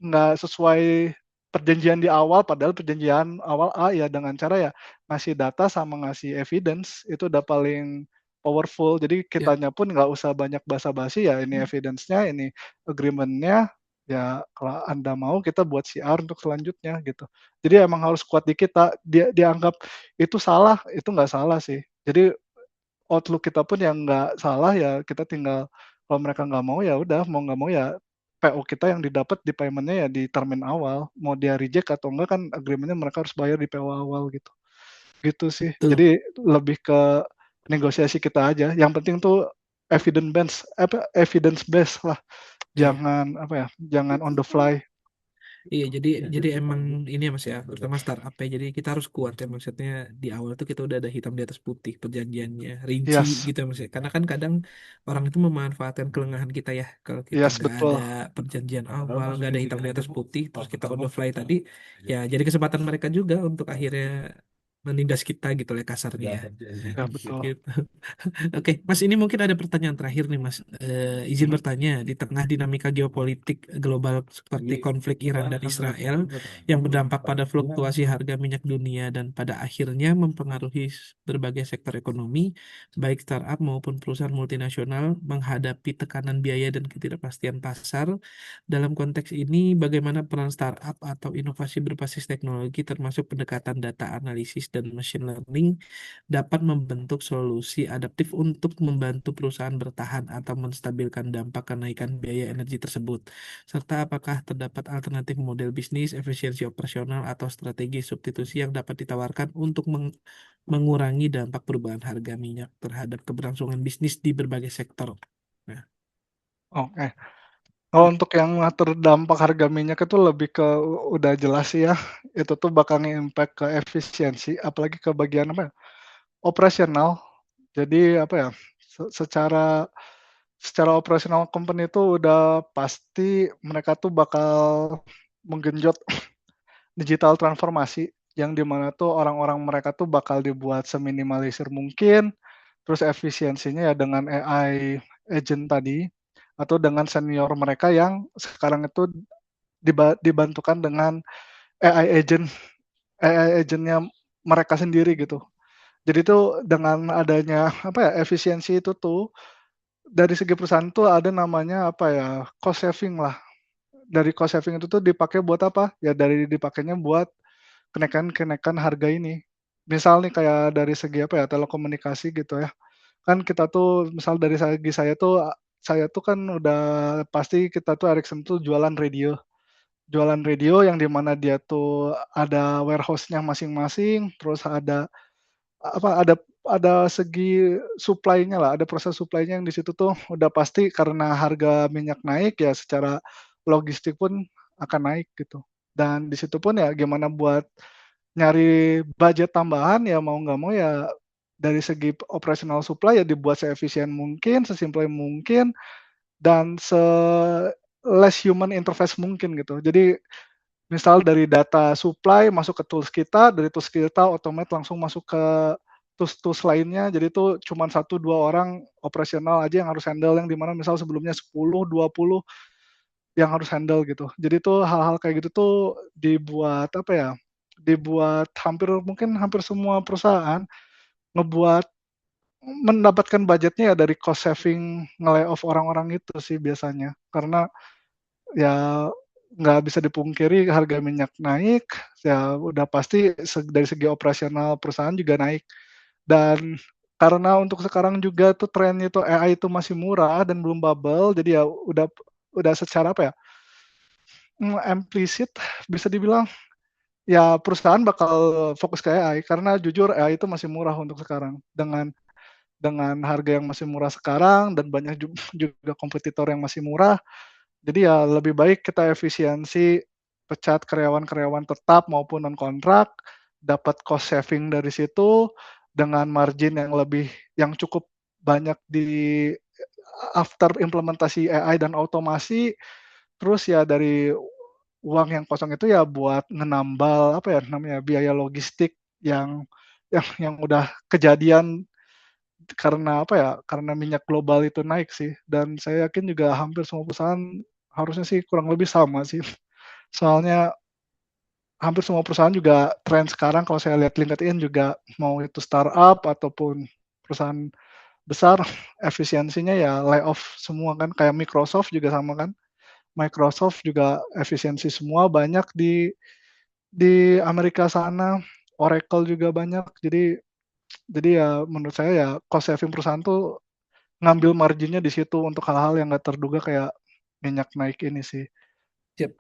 nggak sesuai perjanjian di awal, padahal perjanjian awal A ya dengan cara ya ngasih data sama ngasih evidence, itu udah paling powerful. Jadi iya, kitanya pun nggak usah banyak basa-basi, ya ini evidence-nya, ini agreement-nya, ya kalau Anda mau kita buat CR untuk selanjutnya gitu. Jadi emang harus kuat di kita, dia anggap itu salah, itu nggak salah sih. Jadi outlook kita pun yang nggak salah, ya kita tinggal kalau mereka nggak mau, ya udah mau nggak mau ya PO kita yang didapat di payment-nya ya di termin awal, mau dia reject atau enggak kan agreement-nya mereka harus bayar di PO awal gitu. Gitu sih. betul. Jadi lebih ke negosiasi kita aja, yang penting tuh evidence based lah, Iya. jangan apa ya, jangan on the fly. Iya, jadi emang ini ya Mas ya, terutama startup ya. Jadi kita harus kuat ya, maksudnya di awal tuh kita udah ada hitam di atas putih perjanjiannya, rinci Yes, gitu ya Mas ya. Karena kan kadang orang itu memanfaatkan kelengahan kita ya. Kalau kita yes nggak ada betul. perjanjian awal, nggak ada hitam di atas putih, terus kita on the fly tadi, ya jadi kesempatan mereka juga untuk akhirnya menindas kita gitu lah kasarnya ya. Ya betul. Gitu. Oke, Mas, ini mungkin ada pertanyaan terakhir nih, Mas. Izin Mhm. bertanya, di tengah dinamika geopolitik global seperti konflik Iran dan Israel yang berdampak pada fluktuasi harga minyak dunia dan pada akhirnya mempengaruhi berbagai sektor ekonomi, baik startup maupun perusahaan multinasional menghadapi tekanan biaya dan ketidakpastian pasar. Dalam konteks ini, bagaimana peran startup atau inovasi berbasis teknologi termasuk pendekatan data analisis dan machine learning dapat membentuk solusi adaptif untuk membantu perusahaan bertahan atau menstabilkan dampak kenaikan biaya energi tersebut, serta apakah terdapat alternatif model bisnis, efisiensi operasional, atau strategi substitusi yang dapat ditawarkan untuk mengurangi dampak perubahan harga minyak terhadap keberlangsungan bisnis di berbagai sektor. Nah, Oke. Kalau untuk yang terdampak harga minyak itu lebih ke udah jelas sih ya, itu tuh bakal nge-impact ke efisiensi, apalagi ke bagian apa ya, operasional. Jadi apa ya, secara secara operasional company itu udah pasti mereka tuh bakal menggenjot digital transformasi, yang di mana tuh orang-orang mereka tuh bakal dibuat seminimalisir mungkin, terus efisiensinya ya dengan AI agent tadi, atau dengan senior mereka yang sekarang itu dibantukan dengan AI agent AI agent-nya mereka sendiri gitu. Jadi tuh dengan adanya apa ya, efisiensi itu tuh, dari segi perusahaan tuh ada namanya apa ya, cost saving lah. Dari cost saving itu tuh dipakai buat apa, ya dari dipakainya buat kenaikan-kenaikan harga ini. Misal nih kayak dari segi apa ya, telekomunikasi gitu ya, kan kita tuh misal dari segi saya tuh kan udah pasti kita tuh Ericsson tuh jualan radio yang di mana dia tuh ada warehouse-nya masing-masing, terus ada apa, ada segi supply-nya lah, ada proses supply-nya yang di situ tuh udah pasti karena harga minyak naik ya secara logistik pun akan naik gitu. Dan di situ pun ya gimana buat nyari budget tambahan ya mau nggak mau ya dari segi operational supply ya dibuat seefisien mungkin, sesimpel mungkin, dan less human interface mungkin gitu. Jadi misal dari data supply masuk ke tools kita, dari tools kita otomatis langsung masuk ke tools-tools lainnya, jadi itu cuma satu 2 orang operasional aja yang harus handle, yang di mana misal sebelumnya 10, 20 yang harus handle gitu. Jadi itu hal-hal kayak gitu tuh dibuat apa ya, dibuat mungkin hampir semua perusahaan ngebuat mendapatkan budgetnya ya dari cost saving nge-layoff orang-orang itu sih biasanya. Karena ya nggak bisa dipungkiri harga minyak naik, ya udah pasti dari segi operasional perusahaan juga naik. Dan karena untuk sekarang juga tuh trennya tuh AI itu masih murah dan belum bubble, jadi ya udah secara apa ya, implisit bisa dibilang, ya perusahaan bakal fokus ke AI karena jujur AI itu masih murah untuk sekarang. Dengan harga yang masih murah sekarang dan banyak juga kompetitor yang masih murah, jadi ya lebih baik kita efisiensi, pecat karyawan-karyawan tetap maupun non kontrak, dapat cost saving dari situ dengan margin yang cukup banyak di after implementasi AI dan otomasi, terus ya dari uang yang kosong itu ya buat ngenambal apa ya namanya, biaya logistik yang udah kejadian karena apa ya, karena minyak global itu naik sih, dan saya yakin juga hampir semua perusahaan harusnya sih kurang lebih sama sih. Soalnya hampir semua perusahaan juga tren sekarang kalau saya lihat LinkedIn juga mau itu startup ataupun perusahaan besar, efisiensinya ya layoff semua kan, kayak Microsoft juga sama kan. Microsoft juga efisiensi semua banyak di Amerika sana, Oracle juga banyak. Jadi ya menurut saya ya cost saving perusahaan tuh ngambil marginnya di situ untuk hal-hal yang nggak terduga kayak minyak naik ini sih. siap.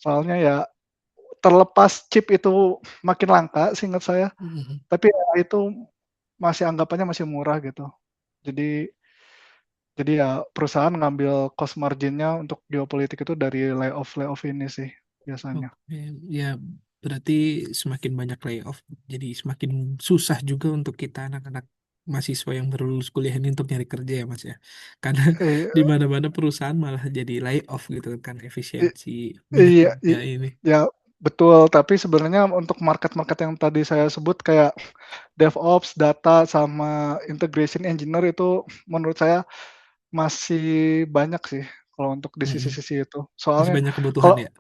Soalnya ya terlepas chip itu makin langka seingat saya, Mhm. tapi ya itu masih anggapannya masih murah gitu. Jadi jadi ya perusahaan ngambil cost margin-nya untuk geopolitik itu dari layoff-layoff ini sih biasanya. Oke, ya berarti semakin banyak layoff, jadi semakin susah juga untuk kita anak-anak mahasiswa yang baru lulus kuliah ini untuk nyari kerja ya Mas ya. Karena Eh, di mana-mana perusahaan malah jadi layoff gitu kan i efisiensi minyak iya, dunia ini. ya betul, tapi sebenarnya untuk market-market yang tadi saya sebut kayak DevOps, data, sama integration engineer itu menurut saya masih banyak sih kalau untuk di Mm-mm. sisi-sisi itu. Masih Soalnya banyak kebutuhan kalau ya.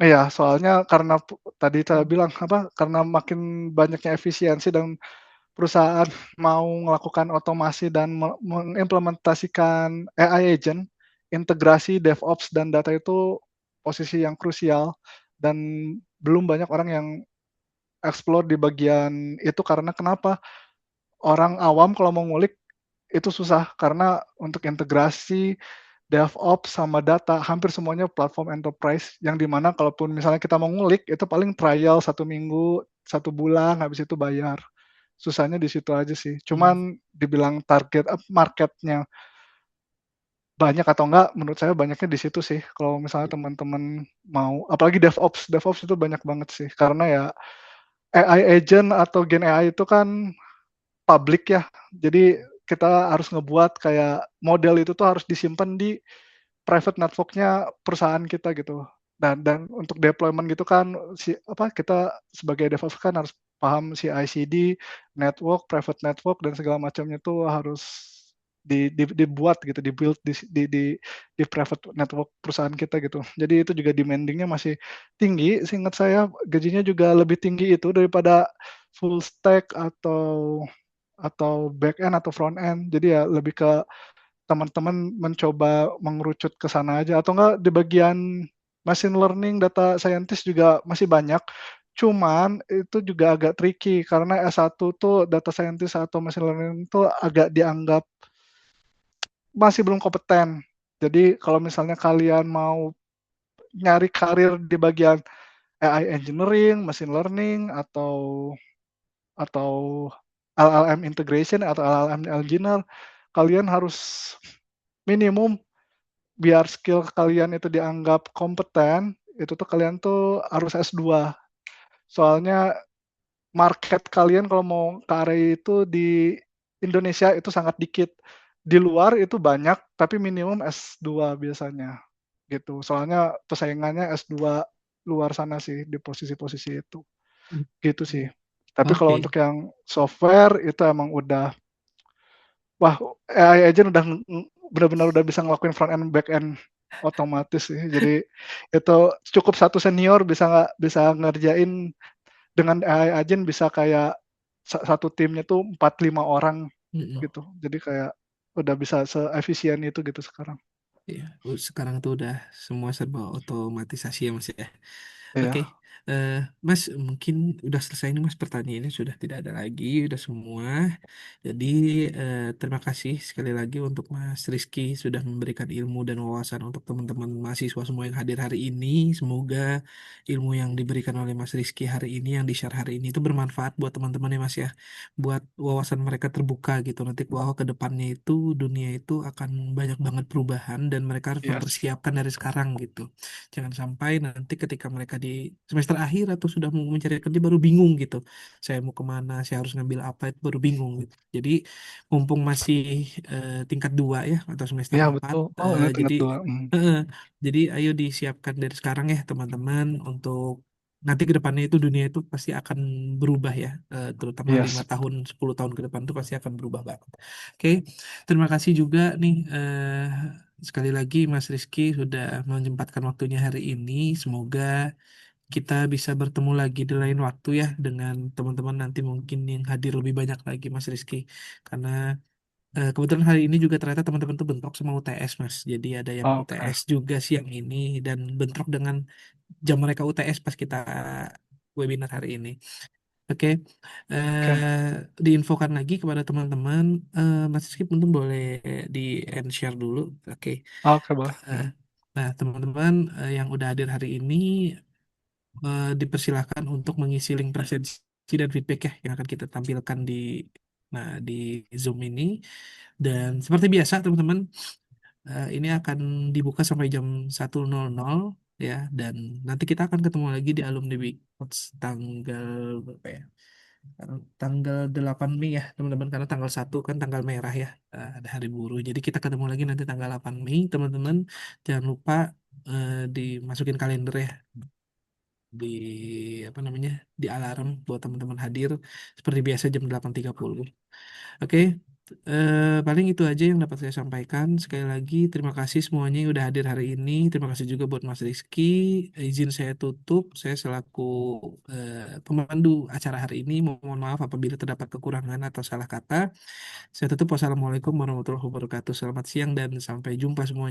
iya, soalnya karena tadi saya bilang, apa, karena makin banyaknya efisiensi dan perusahaan mau melakukan otomasi dan mengimplementasikan AI agent, integrasi DevOps dan data itu posisi yang krusial dan belum banyak orang yang explore di bagian itu karena kenapa? Orang awam kalau mau ngulik itu susah karena untuk integrasi DevOps sama data hampir semuanya platform enterprise yang dimana kalaupun misalnya kita mau ngulik itu paling trial 1 minggu, 1 bulan, habis itu bayar. Susahnya di situ aja sih. Mm. Cuman dibilang target marketnya banyak atau enggak, menurut saya banyaknya di situ sih. Kalau misalnya teman-teman mau, apalagi DevOps, DevOps itu banyak banget sih. Karena ya AI agent atau Gen AI itu kan public ya. Jadi kita harus ngebuat kayak model itu tuh harus disimpan di private network-nya perusahaan kita gitu. Dan untuk deployment gitu kan kita sebagai DevOps kan harus paham CI/CD, network, private network dan segala macamnya tuh harus dibuat gitu, di-build di private network perusahaan kita gitu. Jadi itu juga demanding-nya masih tinggi, seingat saya gajinya juga lebih tinggi itu daripada full stack atau back end atau front end. Jadi ya lebih ke teman-teman mencoba mengerucut ke sana aja atau enggak di bagian machine learning, data scientist juga masih banyak. Cuman itu juga agak tricky karena S1 tuh data scientist atau machine learning itu agak dianggap masih belum kompeten. Jadi kalau misalnya kalian mau nyari karir di bagian AI engineering, machine learning atau LLM integration atau LLM engineer, kalian harus minimum biar skill kalian itu dianggap kompeten, itu tuh kalian tuh harus S2. Soalnya market kalian kalau mau ke area itu di Indonesia itu sangat dikit. Di luar itu banyak, tapi minimum S2 biasanya gitu. Soalnya persaingannya S2 luar sana sih di posisi-posisi itu. Gitu sih. Tapi kalau Oke. untuk yang software itu emang udah wah AI agent udah benar-benar udah bisa ngelakuin front end back end otomatis sih. Jadi itu cukup satu senior bisa nggak bisa ngerjain dengan AI agent bisa kayak satu timnya tuh 4-5 orang Mm-mm. gitu. Jadi kayak udah bisa seefisien itu gitu sekarang. Iya, sekarang tuh udah semua serba otomatisasi ya Mas ya. Oke, Iya. eh, Mas mungkin udah selesai nih Mas pertanyaannya sudah tidak ada lagi, udah semua. Jadi terima kasih sekali lagi untuk Mas Rizky sudah memberikan ilmu dan wawasan untuk teman-teman mahasiswa semua yang hadir hari ini. Semoga ilmu yang diberikan oleh Mas Rizky hari ini, yang di-share hari ini itu bermanfaat buat teman-teman ya Mas ya, buat wawasan mereka terbuka gitu. Nanti bahwa ke depannya itu dunia itu akan banyak banget perubahan dan mereka harus Yes. mempersiapkan dari sekarang gitu. Jangan sampai nanti ketika mereka di semester akhir atau sudah mau mencari kerja baru bingung gitu. Saya mau kemana, saya harus ngambil apa itu baru bingung gitu. Jadi mumpung masih tingkat 2 ya atau semester Iya 4, betul. Oh ini jadi tingkat 2. Hmm. eh, jadi ayo disiapkan dari sekarang ya teman-teman untuk nanti ke depannya itu dunia itu pasti akan berubah ya, terutama 5 Yes. tahun 10 tahun ke depan itu pasti akan berubah banget. Oke, terima kasih juga nih sekali lagi Mas Rizky sudah menyempatkan waktunya hari ini. Semoga kita bisa bertemu lagi di lain waktu ya dengan teman-teman nanti mungkin yang hadir lebih banyak lagi Mas Rizky. Karena kebetulan hari ini juga ternyata teman-teman tuh bentrok sama UTS Mas. Jadi ada yang Oke. UTS juga siang ini dan bentrok dengan jam mereka UTS pas kita webinar hari ini. Oke, Oke. diinfokan lagi kepada teman-teman. Mas Rizky mungkin boleh di end share dulu. Oke. Oke boleh. Eh, Nah, teman-teman yang udah hadir hari ini dipersilahkan untuk mengisi link presensi dan feedback ya yang akan kita tampilkan di Zoom ini. Dan seperti biasa teman-teman, ini akan dibuka sampai jam 1.00 ya, dan nanti kita akan ketemu lagi di Alumni Week tanggal berapa ya? Tanggal 8 Mei ya teman-teman, karena tanggal 1 kan tanggal merah ya, ada hari buruh. Jadi kita ketemu lagi nanti tanggal 8 Mei teman-teman. Jangan lupa dimasukin kalender ya. di apa namanya di alarm buat teman-teman hadir seperti biasa jam 8.30. Oke, paling itu aja yang dapat saya sampaikan. Sekali lagi terima kasih semuanya yang udah hadir hari ini. Terima kasih juga buat Mas Rizky. Izin saya tutup. Saya selaku pemandu acara hari ini mohon maaf apabila terdapat kekurangan atau salah kata. Saya tutup. Wassalamualaikum warahmatullahi wabarakatuh. Selamat siang dan sampai jumpa semuanya.